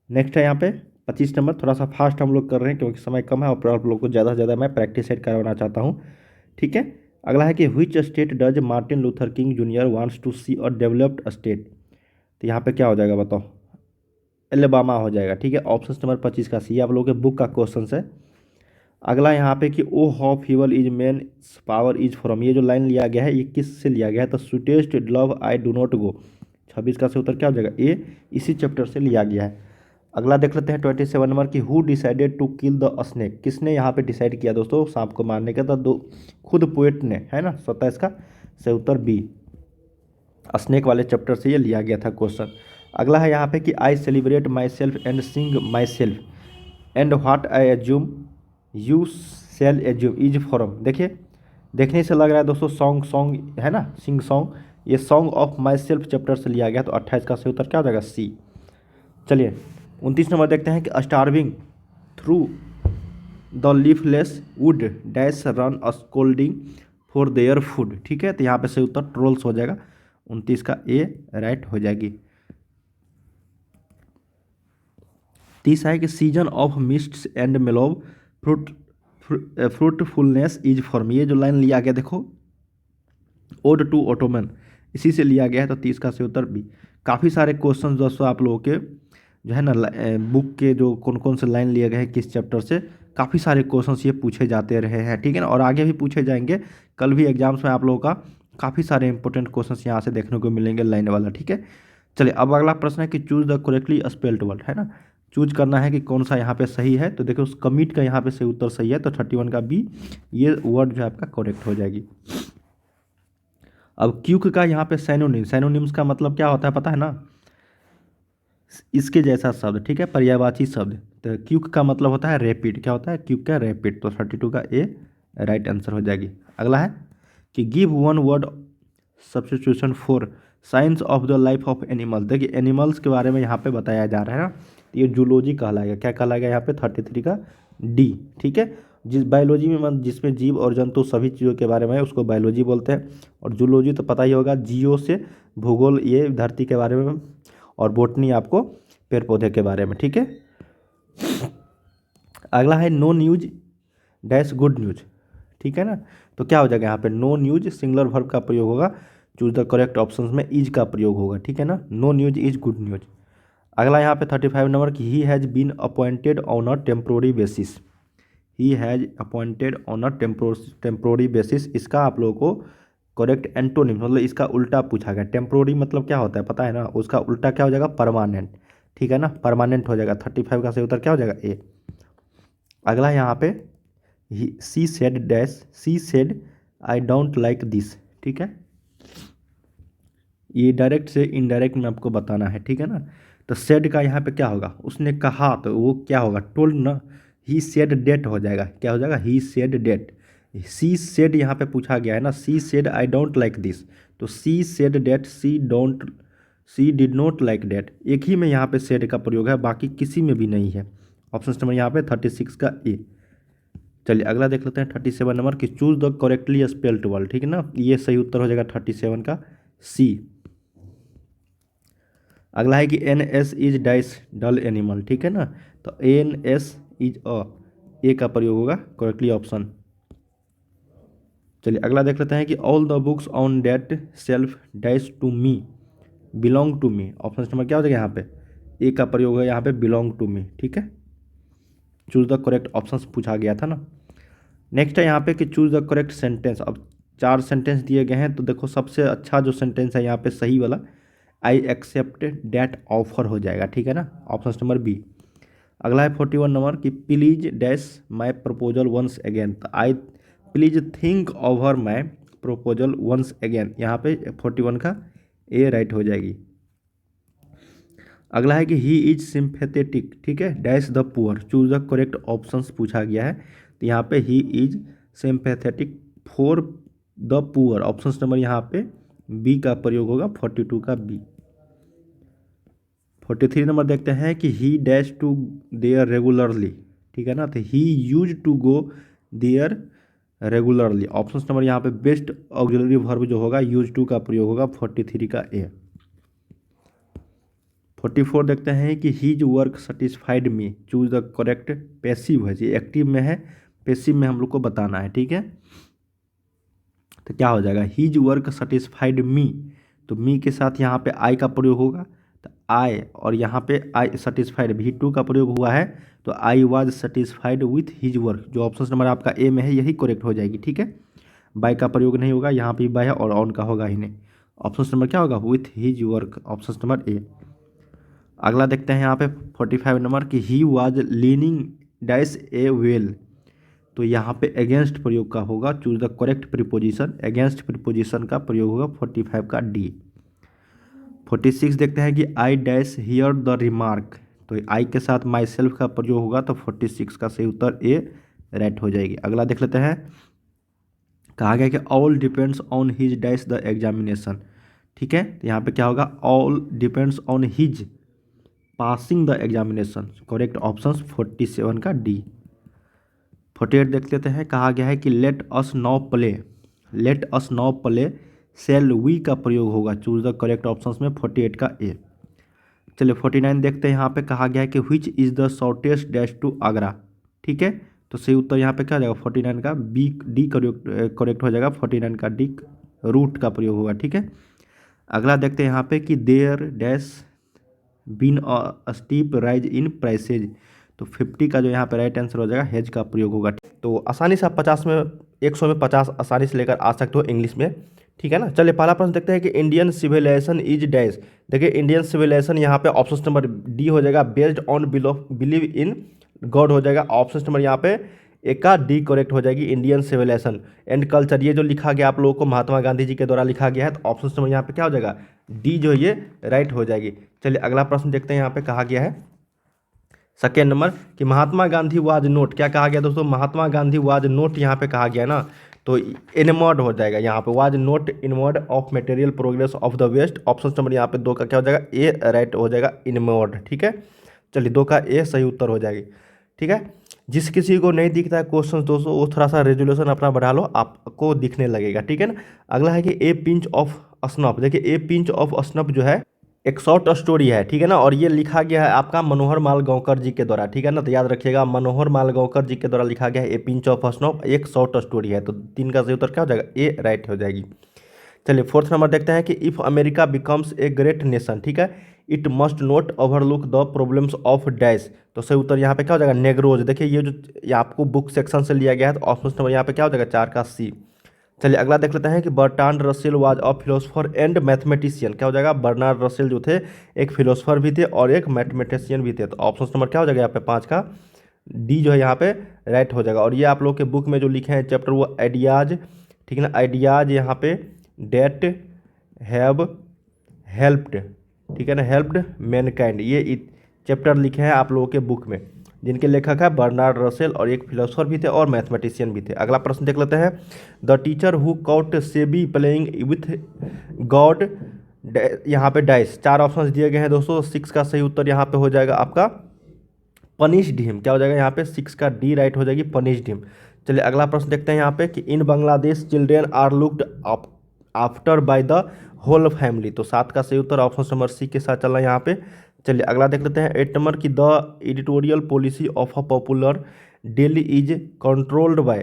नेक्स्ट है यहाँ पे 25 नंबर, थोड़ा सा फास्ट हम लोग कर रहे हैं क्योंकि समय कम है और आप लोग को ज़्यादा से ज़्यादा मैं प्रैक्टिस सेट करवाना चाहता हूँ, ठीक है। अगला है कि which state does Martin Luther King Junior wants to see a developed state, तो यहाँ पे क्या हो जाएगा बताओ, एलबामा हो जाएगा, ठीक है। ऑप्शन नंबर 25 का सी, आप लोगों के बुक का क्वेश्चन है। अगला यहाँ पे कि O how feeble is man power is from, ये जो लाइन लिया गया है ये किस से लिया गया है, तो sweetest love I do not go, 26 का सही उत्तर क्या हो जाएगा ए, इसी चैप्टर से लिया गया है। अगला देख लेते हैं 27 नंबर की who decided to kill the snake, किसने यहाँ पे डिसाइड किया दोस्तों सांप को मारने का, तो खुद पोएट ने, है ना, 27 का सही उत्तर बी, स्नेक वाले चैप्टर से ये लिया गया था क्वेश्चन। अगला है यहाँ पे कि I celebrate myself and sing myself and what I assume you shall assume is form. देखिए देखने से लग रहा है दोस्तों सॉन्ग है ना, सिंग सॉन्ग, ये song of my self chapter से लिया गया, तो 28 का सही उत्तर क्या हो जाएगा सी। चलिए 29 नंबर देखते हैं कि starving through the leafless would dash run scolding for their food, ठीक है। तो यहाँ पे सही उत्तर ट्रोल्स हो जाएगा, 29 का ए राइट हो जाएगी। 30 है कि season of mists and mellow fruitfulness is from, ये जो लाइन लिया गया देखो ओड टू ओटोमन, इसी से लिया गया है, तो 30 का सही उत्तर बी। काफ़ी सारे क्वेश्चन दोस्तों आप लोगों के जो है ना बुक के जो कौन कौन से लाइन लिए गए हैं किस चैप्टर से, काफ़ी सारे क्वेश्चंस ये पूछे जाते रहे हैं, ठीक है ना, और आगे भी पूछे जाएंगे। कल भी एग्जाम्स में आप लोगों का काफ़ी सारे इंपॉर्टेंट क्वेश्चंस यहाँ से देखने को मिलेंगे लाइन वाला, ठीक है। चलिए अब अगला प्रश्न है कि choose the correctly spelled word, है ना, चूज करना है कि कौन सा यहाँ पे सही है। तो देखो उस कमिट का यहाँ पे सही उत्तर सही है, तो 31 का बी ये वर्ड जो है आपका करेक्ट हो जाएगी। अब क्यूक का यहाँ पे सैनोनिम्स का मतलब क्या होता है पता है ना, इसके जैसा शब्द, ठीक है, पर्यायवाची शब्द। तो क्यूक का मतलब होता है रैपिड, क्या होता है क्यूक का रैपिड, तो 32 का ए राइट आंसर हो जाएगी। अगला है कि give one word substitution for science of the life of animals. देखिए एनिमल्स के बारे में यहाँ पे बताया जा रहा है ना, तो ये जूलॉजी कहलाएगा, क्या कहलाएगा यहाँ पे 33 का डी, ठीक है। जिस बायोलॉजी में जिसमें जीव और जंतु सभी चीज़ों के बारे में उसको बायोलॉजी बोलते हैं, और जूलॉजी तो पता ही होगा, जियो से भूगोल ये धरती के बारे में, और बोटनी आपको पेड़ पौधे के बारे में, ठीक है। अगला है no news dash good news, ठीक है ना। तो क्या हो जाएगा यहाँ पे नो न्यूज सिंगुलर वर्ब का प्रयोग होगा, चूज द करेक्ट ऑप्शंस में इज का प्रयोग होगा, ठीक है ना। No news is good news. अगला यहाँ पे 35 नंबर की he has been appointed on a temporary basis, he has appointed on a temporary basis, इसका आप लोगों को करेक्ट एंटोनिम मतलब इसका उल्टा पूछा गया। टेम्प्रोरी मतलब क्या होता है पता है ना, उसका उल्टा क्या हो जाएगा परमानेंट, ठीक है ना, परमानेंट हो जाएगा। 35 का सही उत्तर क्या हो जाएगा ए। अगला यहाँ पे she said dash C said I don't like this, ठीक है। ये डायरेक्ट से इनडायरेक्ट में आपको बताना है, ठीक है ना। तो सेड का यहाँ पे क्या होगा, उसने कहा, तो वो क्या होगा टोल्ड ना, ही सेड डेट हो जाएगा, क्या हो जाएगा he said that. She said यहाँ पे पूछा गया है ना, she said I don't like this, तो she said that she did not like that, एक ही में यहाँ पे सेड का प्रयोग है, बाकी किसी में भी नहीं है। ऑप्शन नंबर यहाँ पे 36 का ए। चलिए अगला देख लेते हैं 37 नंबर की choose the correctly spelled word, ठीक है ना, ये सही उत्तर हो जाएगा 37 का सी। अगला है कि an ass is dash dull animal, ठीक है ना, तो an ass is a a का प्रयोग होगा करेक्टली ऑप्शन। चलिए अगला देख लेते हैं कि all the books on that shelf dash to me belong to me, option number क्या हो जाएगा यहाँ पे ए का प्रयोग है यहाँ पे बिलोंग टू मी, ठीक है। चूज द करेक्ट ऑप्शन पूछा गया था ना। नेक्स्ट है यहाँ पे कि चूज द करेक्ट सेंटेंस। अब 4 सेंटेंस दिए गए हैं, तो देखो सबसे अच्छा जो सेंटेंस है यहाँ पे सही वाला आई एक्सेप्ट डैट ऑफर हो जाएगा, ठीक है ना, ऑप्शन नंबर बी। अगला है 41 नंबर कि please dash my proposal once again, तो I please think over my proposal once again, यहाँ पे 41 का ए राइट हो जाएगी। अगला है कि ही इज सिंपैथेटिक, ठीक है, dash the poor, choose the correct options पूछा गया है, तो यहाँ पे he is sympathetic for the poor, option number यहाँ पे बी का प्रयोग होगा 42 का बी। 43 नंबर देखते हैं कि he dash to there regularly, ठीक है ना, तो he used to go there regularly, option number यहाँ पे बेस्ट ऑक्सिलरी वर्ब जो होगा यूज टू का प्रयोग होगा 43 का ए। 44 देखते हैं कि his work satisfied me, choose the correct passive है, ये एक्टिव में है, पैसिव में हम लोग को बताना है, ठीक है। तो क्या हो जाएगा हीज वर्क सेटिस्फाइड मी, तो मी के साथ यहाँ पे आई का प्रयोग होगा, तो आई और यहाँ पे आई सेटिस्फाइड भी टू का प्रयोग हुआ है, तो I was satisfied with his work, जो ऑप्शन नंबर आपका ए में है यही करेक्ट हो जाएगी, ठीक है। बाय का प्रयोग नहीं होगा, यहाँ पे बाय है और ऑन का होगा ही नहीं। ऑप्शन नंबर क्या होगा with his work, option number A. अगला देखते हैं यहाँ पे 45 नंबर की he was leaning dash a wall, तो यहाँ पे अगेंस्ट प्रयोग का होगा, choose the correct preposition, against preposition का प्रयोग होगा 45 का डी। 46 देखते हैं कि I dash here the remark, तो आई के साथ माई सेल्फ का प्रयोग होगा, तो 46 का सही उत्तर ए राइट हो जाएगी। अगला देख लेते हैं, कहा गया कि all depends on his dash the examination, ठीक है, तो यहाँ पे क्या होगा all depends on his passing the examination, correct option 47 का डी। 48 देख लेते हैं, कहा गया है कि let us now play shall we का प्रयोग होगा, चूज द करेक्ट ऑप्शंस में 48 का ए। चलिए 49 देखते हैं, यहाँ पे कहा गया है कि which is the shortest dash to Agra, ठीक है, तो सही उत्तर यहाँ पे क्या जाएगा 49 का बी डी करेक्ट हो जाएगा, 49 का डी रूट का प्रयोग होगा, ठीक है। अगला देखते हैं यहाँ पे कि there dash been a steep rise in prices, तो 50 का जो यहाँ पे राइट आंसर हो जाएगा हेज का प्रयोग होगा। तो आसानी से आप 50 में 100 में 50 आसानी से लेकर आ सकते हो इंग्लिश में, ठीक है ना। चलिए पहला प्रश्न देखते हैं कि इंडियन सिविलाइजेशन इज डैश। देखिए इंडियन सिविलाइजेशन यहाँ पे ऑप्शन नंबर डी हो जाएगा, based on believe in God हो जाएगा। ऑप्शन नंबर यहाँ पे एक का डी करेक्ट हो जाएगी, इंडियन सिविलाइजेशन एंड कल्चर। ये जो लिखा गया आप लोगों को महात्मा गांधी जी के द्वारा लिखा गया है, तो ऑप्शन नंबर यहाँ पे क्या हो जाएगा, डी जो है ये राइट हो जाएगी। चलिए अगला प्रश्न देखते हैं, यहाँ पे कहा गया है सेकेंड नंबर कि महात्मा गांधी वाज नोट। क्या कहा गया दोस्तों, महात्मा गांधी वाज नोट यहाँ पे कहा गया ना, तो इनवर्ड हो जाएगा यहाँ पे, was not inward of material progress of the west. Option number यहाँ पे 2 का क्या हो जाएगा, ए राइट हो जाएगा, इनवर्ड, ठीक है। चलिए 2 का ए सही उत्तर हो जाएगी, ठीक है। जिस किसी को नहीं दिखता है क्वेश्चन दोस्तों, वो थोड़ा सा रेजोल्यूशन अपना बढ़ा लो, आपको दिखने लगेगा, ठीक है ना। अगला है कि ए पिंच ऑफ स्नफ। देखिए ए पिंच ऑफ स्नफ जो है एक शॉर्ट स्टोरी है, ठीक है ना, और ये लिखा गया है आपका मनोहर माल गांवकर जी के द्वारा, ठीक है ना। तो याद रखिएगा मनोहर माल गांवकर जी के द्वारा लिखा गया है ए पिंच ऑफ स्नफ, एक शॉर्ट स्टोरी है। तो 3 का सही उत्तर क्या हो जाएगा, ए राइट हो जाएगी। चलिए फोर्थ नंबर देखते हैं कि if America becomes a great nation, ठीक है, it must not overlook the problems of dash. तो सही उत्तर यहाँ पे क्या हो जाएगा, नेग्रोज। देखिए ये आपको बुक सेक्शन से लिया गया है, तो ऑप्शन नंबर यहाँ पे क्या हो जाएगा, 4 का सी। चलिए अगला देख लेते हैं कि Bertrand Russell was a philosopher and mathematician. क्या हो जाएगा, बर्नार्ड रसेल जो थे एक फिलोसोफर भी थे और एक मैथमेटिशियन भी थे। तो ऑप्शन नंबर क्या हो जाएगा यहाँ पे, 5 का डी जो है यहाँ पे राइट हो जाएगा। और ये आप लोग के बुक में जो लिखे हैं चैप्टर वो आइडियाज, ठीक है ना, आइडियाज यहाँ पे डेट हैव हेल्प्ड, ठीक है ना, हेल्प्ड मैनकाइंड, ये चैप्टर लिखे हैं आप लोगों के बुक में, जिनके लेखक है बर्नार्ड रसेल और एक फिलोसोफर भी थे और मैथमेटिशियन भी थे। अगला प्रश्न देख लेते हैं, the teacher who caught Sebi playing with God, यहाँ पे डाइस। 4 ऑप्शन दिए गए हैं दोस्तों, 6 का सही उत्तर यहाँ पे हो जाएगा आपका पनिश्ड हिम। क्या हो जाएगा यहाँ पे, 6 का डी राइट हो जाएगी, पनिश्ड हिम। चलिए अगला प्रश्न देखते हैं यहाँ पे कि in Bangladesh children are looked after by the whole family. तो 7 का सही उत्तर ऑप्शन नंबर सी के साथ चलना है यहाँ पे। चलिए अगला देख लेते हैं 8 नंबर की the editorial policy of a popular daily is controlled by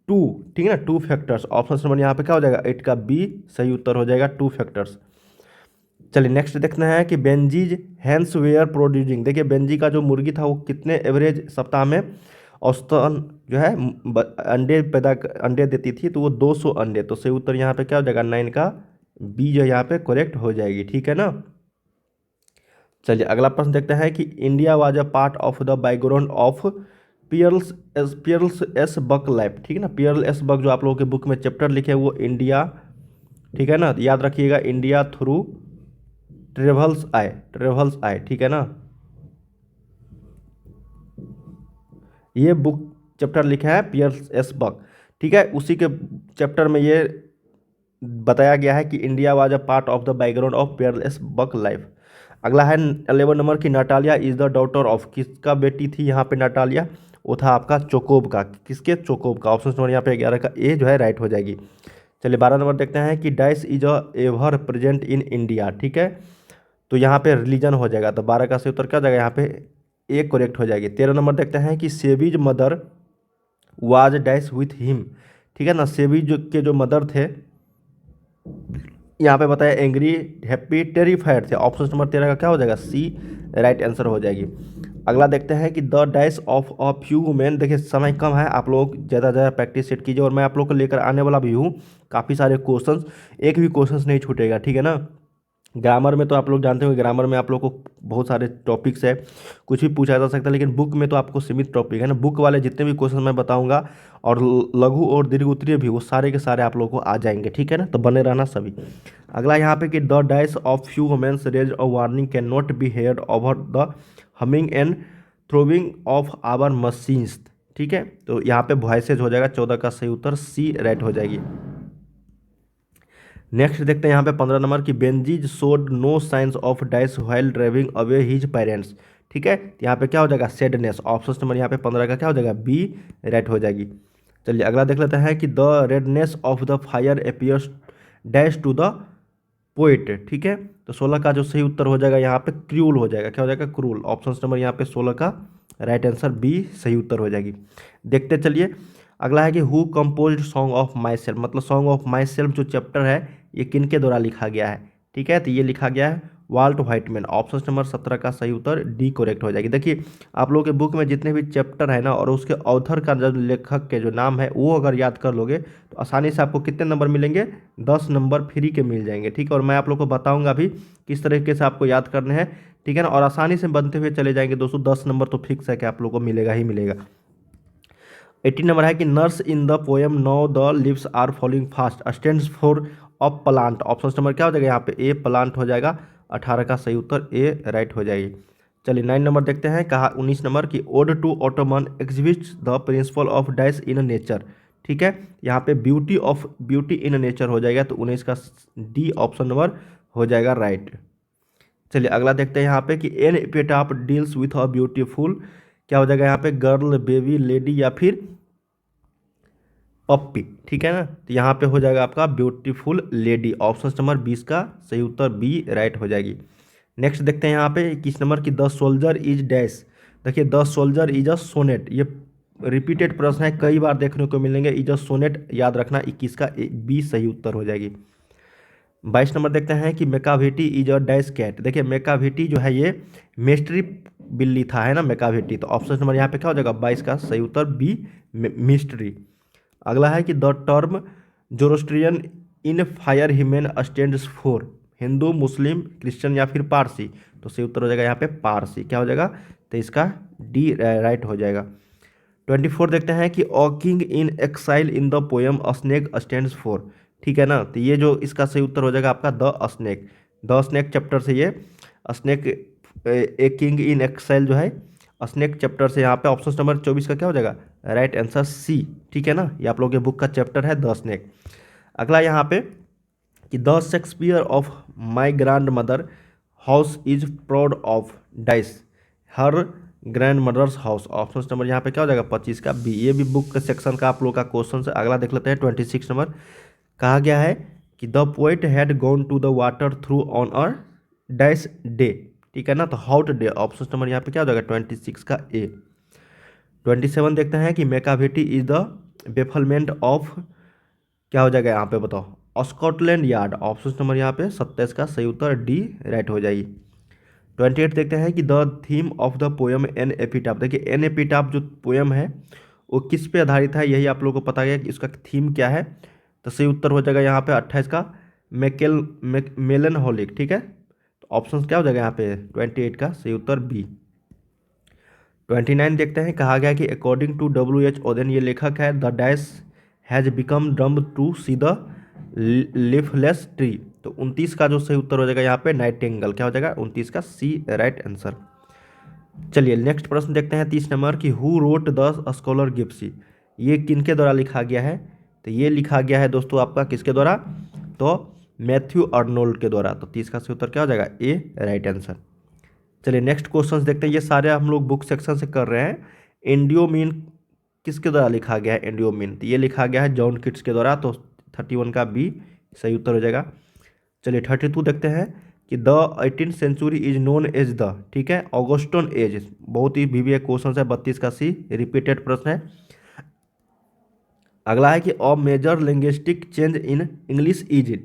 2, ठीक है ना, 2 फैक्टर्स। ऑप्शन नंबर यहाँ पे क्या हो जाएगा, 8 का बी सही उत्तर हो जाएगा, 2 फैक्टर्स। चलिए नेक्स्ट देखते हैं कि बेंजीज हैंस वेयर प्रोड्यूसिंग। देखिए बेंजी का जो मुर्गी था वो कितने एवरेज सप्ताह में औसतन जो है अंडे देती थी, तो वो 200 अंडे। तो सही उत्तर यहाँ पे क्या हो जाएगा, 9 का बी जो यहाँ पे करेक्ट हो जाएगी, ठीक है ना। चलिए अगला प्रश्न देखते हैं कि India was a part of the background of Pearl's S Buck life, ठीक है ना। पियर्ल एस बक जो आप लोगों के बुक में चैप्टर लिखे हैं वो इंडिया, ठीक है ना, याद रखिएगा इंडिया थ्रू ट्रेवल्स आए, ठीक है ना। ये बुक चैप्टर लिखा है पियर्स एस बक, ठीक है, उसी के चैप्टर में ये बताया गया है कि India was a part of the background of Pearl S Buck life. अगला है 11 नंबर की Natalia is the daughter of, किसका बेटी थी यहाँ पे नाटालिया, वो था आपका चोकोब का। किसके, चोकोब का। ऑप्शन नंबर यहाँ पे 11 का ए जो है राइट हो जाएगी। चलिए 12 नंबर देखते हैं कि dash is a ever present in India, ठीक है, तो यहाँ पे रिलीजन हो जाएगा। तो 12 का सही उत्तर क्या हो जाएगा, यहाँ पे ए करेक्ट हो जाएगी। 13 नंबर देखते हैं कि Sebi's mother was dash with him, ठीक है ना, सेबीज के जो मदर थे यहाँ पे बताया एंग्री हैप्पी टेरिफाइड थे। ऑप्शन नंबर 13 का क्या हो जाएगा, सी राइट आंसर हो जाएगी। अगला देखते हैं कि the dash of a few women. देखिए समय कम है, आप लोग ज़्यादा प्रैक्टिस सेट कीजिए, और मैं आप लोग को लेकर आने वाला भी हूँ काफ़ी सारे क्वेश्चंस, एक भी क्वेश्चंस नहीं छूटेगा, ठीक है ना। ग्रामर में तो आप लोग जानते होंगे, ग्रामर में आप लोग को बहुत सारे टॉपिक्स है, कुछ भी पूछा जा सकता है, लेकिन बुक में तो आपको सीमित टॉपिक है ना। बुक वाले जितने भी क्वेश्चन मैं बताऊंगा और लघु और दीर्घ उत्तरीय भी, वो सारे के सारे आप लोगों को आ जाएंगे, ठीक है ना, तो बने रहना सभी। अगला यहाँ पे कि the dash of few women's raise a warning can not be heard over the humming and throbbing of our machines, ठीक है, तो यहाँ पे वॉइसेज हो जाएगा। 14 का सही उत्तर सी राइट हो जाएगी। नेक्स्ट देखते हैं यहाँ पे 15 नंबर की Benji's showed no signs of dash while driving away his parents, ठीक है, तो यहाँ पे क्या हो जाएगा, सैडनेस। ऑप्शन नंबर यहाँ पे 15 का क्या हो जाएगा, बी राइट हो जाएगी। चलिए अगला देख लेते हैं कि the redness of the fire appears dash to the poet, ठीक है, तो 16 का जो सही उत्तर हो जाएगा यहाँ पे क्रूल हो जाएगा। क्या हो जाएगा, क्रूल। ऑप्शन नंबर यहाँ पे 16 का राइट आंसर बी सही उत्तर हो जाएगी। देखते चलिए अगला है कि who composed song of my self, मतलब सॉन्ग ऑफ माई सेल्फ जो चैप्टर है ये किन के द्वारा लिखा गया है, ठीक है, तो ये लिखा गया है वाल्ट व्हाइटमैन। ऑप्शन नंबर 17 का सही उत्तर डी करेक्ट हो जाएगी। देखिए आप लोगों के बुक में जितने भी चैप्टर है ना और उसके ऑथर का जो लेखक के जो नाम है वो अगर याद कर लोगे तो आसानी से आपको कितने नंबर मिलेंगे, 10 नंबर फ्री के मिल जाएंगे। ठीक है, और मैं आप लोग को बताऊंगा अभी किस तरीके से आपको याद करने हैं। ठीक है ना, और आसानी से बनते हुए चले जाएंगे दोस्तों, 10 नंबर तो फिक्स है कि आप लोग को मिलेगा ही मिलेगा। 18 नंबर है कि nurse in the poem now the leaves are falling fast stands for a plant. Option number क्या हो जाएगा यहाँ पे, ए प्लांट हो जाएगा। 18 का सही उत्तर ए राइट हो जाएगी। चलिए 9 नंबर देखते हैं, कहा 19 नंबर की ode to autumn exhibits the principle of dash in nature. ठीक है, यहाँ पे ब्यूटी इन नेचर हो जाएगा, तो 19 का डी ऑप्शन नंबर हो जाएगा राइट। चलिए अगला देखते हैं यहाँ पे कि an epitaph deals with a beautiful, क्या हो जाएगा यहाँ पे, गर्ल, बेबी, लेडी या फिर पप्पी। ठीक है ना, तो यहाँ पे हो जाएगा आपका ब्यूटीफुल लेडी। ऑप्शन नंबर 20 का सही उत्तर बी राइट हो जाएगी। नेक्स्ट देखते हैं यहाँ पे 21 नंबर की द सोल्जर इज डैश। देखिए the soldier is a sonnet, ये रिपीटेड प्रश्न है, कई बार देखने को मिलेंगे। इज अ सोनेट याद रखना, 21 का बी सही उत्तर हो जाएगी। 22 नंबर देखते हैं कि मेकाविटी इज अ डैश कैट। देखिए मेकाविटी जो है ये मिस्ट्री बिल्ली था, है ना मेकाविटी, तो ऑप्शन नंबर यहाँ पे क्या हो जाएगा, 22 का सही उत्तर बी मिस्ट्री। अगला है कि the term Zoroastrian in fire hymn stands for, Hindu, Muslim, Christian या फिर पारसी, तो सही उत्तर हो जाएगा यहाँ पे पारसी। क्या हो जाएगा, तो इसका डी राइट हो जाएगा। 24 देखते हैं कि a king in exile in the poem snake stands for. ठीक है ना, तो ये जो इसका सही उत्तर हो जाएगा आपका द स्नेक चैप्टर से, ये snake a king in exile जो है स्नेक चैप्टर से यहाँ पे ऑप्शन नंबर 24 का क्या हो जाएगा, राइट आंसर सी। ठीक है ना, ये आप लोगों के बुक का चैप्टर है द स्नेक। अगला यहाँ पे कि the Shakespeare of my grandmother house is proud of dash her grandmother's house. Option number यहाँ पे क्या हो जाएगा, 25 का बी। ये भी बुक के सेक्शन का आप लोग का क्वेश्चन है। अगला देख लेते हैं 26 नंबर, कहा गया है कि the poet had gone to the water through on a dash day. ठीक है ना, तो हॉट डे। ऑप्शन नंबर यहाँ पे क्या हो जाएगा, 26 का ए। 27 देखते हैं कि मेकाविटी इज द बेफलमेंट ऑफ, क्या हो जाएगा यहाँ पे बताओ, स्कॉटलैंड यार्ड। ऑप्शन नंबर यहाँ पे 27 का सही उत्तर डी राइट हो जाएगी। 28 देखते हैं कि the theme of the poem an epitaph. देखिए एन एपिटाफ जो पोएम है वो किस पे आधारित है, यही आप लोगों को पता गया कि उसका थीम क्या है, तो सही उत्तर हो जाएगा यहाँ पे 28 का मेलनहोलिक। ठीक है, तो ऑप्शन क्या हो जाएगा यहाँ पे, 28 का सही उत्तर बी। 29 देखते हैं, कहा गया कि अकॉर्डिंग टू WH ओदेन, ये लेखक है, the dash has become dumb to see the leafless tree, तो 29 का जो सही उत्तर हो जाएगा यहाँ पे नाइटिंगेल। क्या हो जाएगा, 29 का सी राइट आंसर। चलिए नेक्स्ट प्रश्न देखते हैं 30 नंबर की हु रोट द स्कॉलर गिप्सी। ये किनके द्वारा लिखा गया है, तो ये लिखा गया है दोस्तों आपका किसके द्वारा, तो मैथ्यू अर्नोल्ड के द्वारा। तो 30 का सही उत्तर क्या हो जाएगा, ए राइट आंसर। चलिए नेक्स्ट क्वेश्चन देखते हैं, ये सारे हम लोग बुक सेक्शन से कर रहे हैं। एंडियोमीन किसके द्वारा लिखा गया है, एंडियोमीन, तो ये लिखा गया है जॉन किट्स के द्वारा, तो 31 का बी सही उत्तर हो जाएगा। चलिए 32 देखते हैं कि the 18th century is known as the, ठीक है, ऑगस्टन एज। बहुत ही VBA क्वेश्चन है, 32 का सी रिपीटेड प्रश्न है। अगला है कि a major linguistic change in English is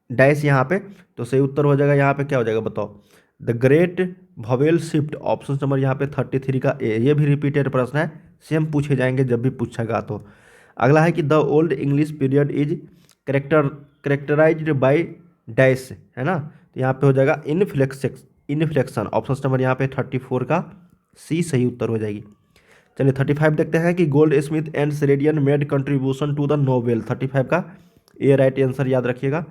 dash यहाँ पे, तो सही उत्तर हो जाएगा यहाँ पे क्या हो जाएगा बताओ, the great vowel shift. Option number यहाँ पे 33 का ए। ये भी रिपीटेड प्रश्न है, सेम पूछे जाएंगे जब भी पूछेगा तो। अगला है कि the old English period is characterised by dash, है ना, तो यहाँ पे हो जाएगा इनफ्लेक्शन। ऑप्शन नंबर यहाँ पे 34 का सी सही उत्तर हो जाएगी। चलिए 35 देखते हैं कि Goldsmith and Sheridan made contribution to the novel. 35 का ए राइट आंसर याद रखिएगा।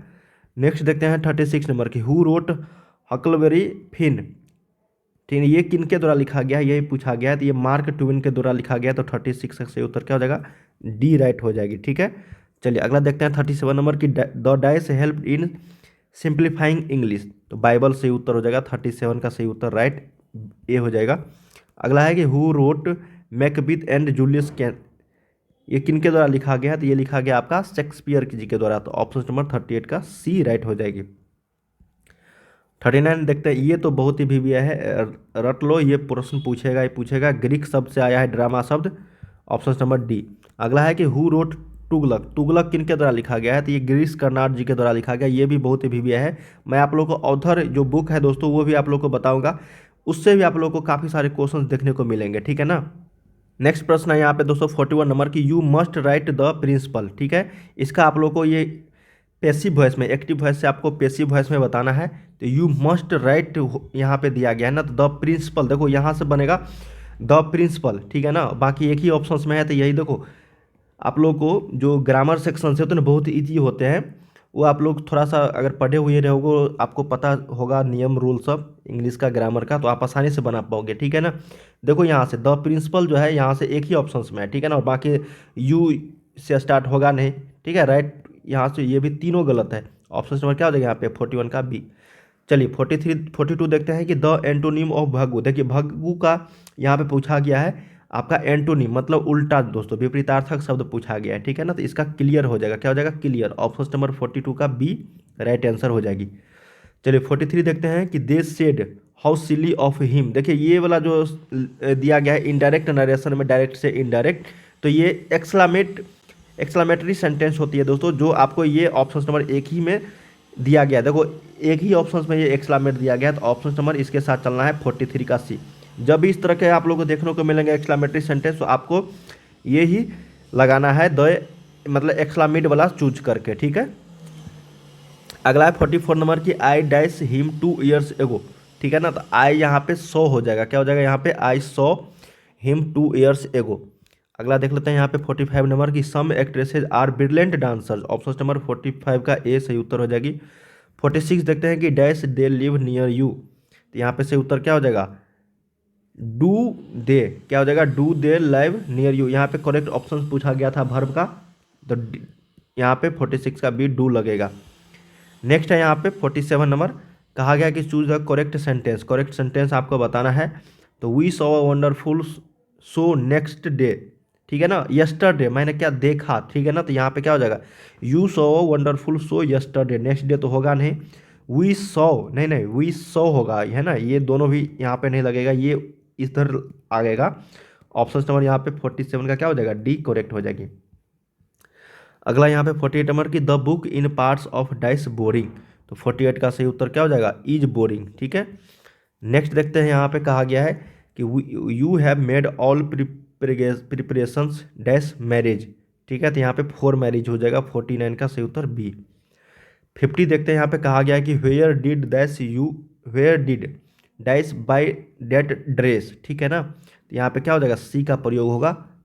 नेक्स्ट देखते हैं 36 नंबर की हु रोट हकलबेरी फिन। ठीक है, ये किन के द्वारा लिखा गया है, यही पूछा गया है, तो ये मार्क ट्वेन के द्वारा लिखा गया है, तो 36 का सही उत्तर क्या हो जाएगा, डी राइट हो जाएगी। ठीक है, चलिए अगला देखते हैं 37 नंबर की the dice help in simplifying English, तो बाइबल सही उत्तर हो जाएगा, 37 का सही उत्तर राइट ए हो जाएगा। अगला है कि who wrote Macbeth and Julius कैन, ये किन के द्वारा लिखा गया है, तो ये लिखा गया आपका शेक्सपियर जी के द्वारा, तो ऑप्शन नंबर 38 का सी राइट हो जाएगी। 39 देखते हैं, ये तो बहुत ही VBA है, रट लो, ये प्रश्न पूछेगा ही पूछेगा। ग्रीक शब्द से आया है ड्रामा शब्द, ऑप्शन नंबर डी। अगला है कि हु रोट तुगलक। तुगलक किन के द्वारा लिखा गया है? तो ये गिरीश कर्नाड जी के द्वारा लिखा गया। ये भी बहुत ही भव्य है। मैं आप लोगों को ऑथर जो बुक है दोस्तों वो भी आप लोगों को बताऊंगा, उससे भी आप लोगों को काफ़ी सारे क्वेश्चन देखने को मिलेंगे, ठीक है ना। नेक्स्ट प्रश्न है यहाँ पे दोस्तों 41 नंबर की, you must write the principal, ठीक है। इसका आप लोगों को ये पैसिव वॉइस में, एक्टिव वॉइस से आपको पैसिव वॉइस में बताना है। तो यू मस्ट राइट यहाँ पे दिया गया है ना, तो द प्रिंसिपल देखो यहाँ से बनेगा द प्रिंसिपल, ठीक है ना। बाकी एक ही ऑप्शन में है, तो यही देखो आप लोग को जो ग्रामर सेक्शन से होते हैं ना बहुत ईजी होते हैं, वो आप लोग थोड़ा सा अगर पढ़े हुए रहोगे, आपको पता होगा नियम रूल सब इंग्लिश का ग्रामर का, तो आप आसानी से बना पाओगे, ठीक है ना। देखो यहाँ से द प्रिंसिपल जो है यहाँ से एक ही ऑप्शन में है, ठीक है ना, और बाकी यू से स्टार्ट होगा नहीं, ठीक है। राइट यहाँ से ये भी तीनों गलत है। ऑप्शन नंबर क्या हो जाएगा यहाँ पे 41 का बी। चलिए 43 42 देखते हैं कि द एंटोनिम ऑफ भग्गू। देखिए भग्गू का यहाँ पे पूछा गया है आपका एंटोनिम, मतलब उल्टा दोस्तों, विपरीतार्थक शब्द पूछा गया है, ठीक है ना। तो इसका क्लियर हो जाएगा, क्या हो जाएगा? क्लियर। ऑप्शन नंबर 42 का बी राइट आंसर हो जाएगी। चलिए 43 देखते हैं कि they said how silly of him. देखिए ये वाला जो दिया गया है इनडायरेक्ट नरेशन में, डायरेक्ट से इनडायरेक्ट, तो ये एक्सक्लामेटरी सेंटेंस होती है दोस्तों, जो आपको ये ऑप्शन नंबर एक ही में दिया गया। देखो एक ही ऑप्शन में ये एक्सक्लामेट दिया गया है, तो ऑप्शन नंबर इसके साथ चलना है 43 का सी। जब भी इस तरह के आप लोगों को देखने को मिलेंगे एक्सक्लामेटरी सेंटेंस, तो आपको ये ही लगाना है, द मतलब एक्सक्लामेट वाला चूज करके, ठीक है। अगला है 44 नंबर की, आई डैश हिम 2 years एगो, ठीक है ना। तो आई यहाँ पे 100 हो जाएगा, क्या हो जाएगा यहाँ पे? आई सॉ हिम 2 years एगो। अगला देख लेते हैं यहाँ पे 45 नंबर की, some actresses are brilliant dancers. Option number 45 का ए सही उत्तर हो जाएगी। 46 देखते हैं कि dash they live near you. तो यहाँ पे सही उत्तर क्या हो जाएगा? डू दे, क्या हो जाएगा? Do they live near you. यहाँ पे करेक्ट ऑप्शन पूछा गया था वर्ब का, तो यहाँ पे 46 का बी डू लगेगा। नेक्स्ट है यहाँ पे 47 नंबर, कहा गया कि choose the correct sentence. Correct sentence आपको बताना है। तो we saw a wonderful so next day, ठीक है ना। यस्टरडे मैंने क्या देखा, ठीक है ना। तो यहाँ पे क्या हो जाएगा? You saw wonderful so yesterday, next day तो होगा नहीं। वी सॉ नहीं वी सॉ होगा, है ना। ये दोनों भी यहाँ पे नहीं लगेगा, ये इधर आएगा। ऑप्शन नंबर यहाँ पे 47 का क्या हो जाएगा? डी करेक्ट हो जाएगी। अगला यहाँ पे 48 नंबर की, the book in parts of dice boring. तो 48 का सही उत्तर क्या हो जाएगा? इज बोरिंग, ठीक है। नेक्स्ट देखते हैं यहाँ पे कहा गया है कि you have made all preparations dash marriage, ठीक है। तो यहाँ पे 4 मैरिज हो जाएगा। 49 का सही उत्तर बी। 50 देखते हैं यहाँ पे कहा गया है कि where did dash by that dress, ठीक है ना। तो यहाँ पे क्या हो जाएगा? सी का प्रयोग होगा।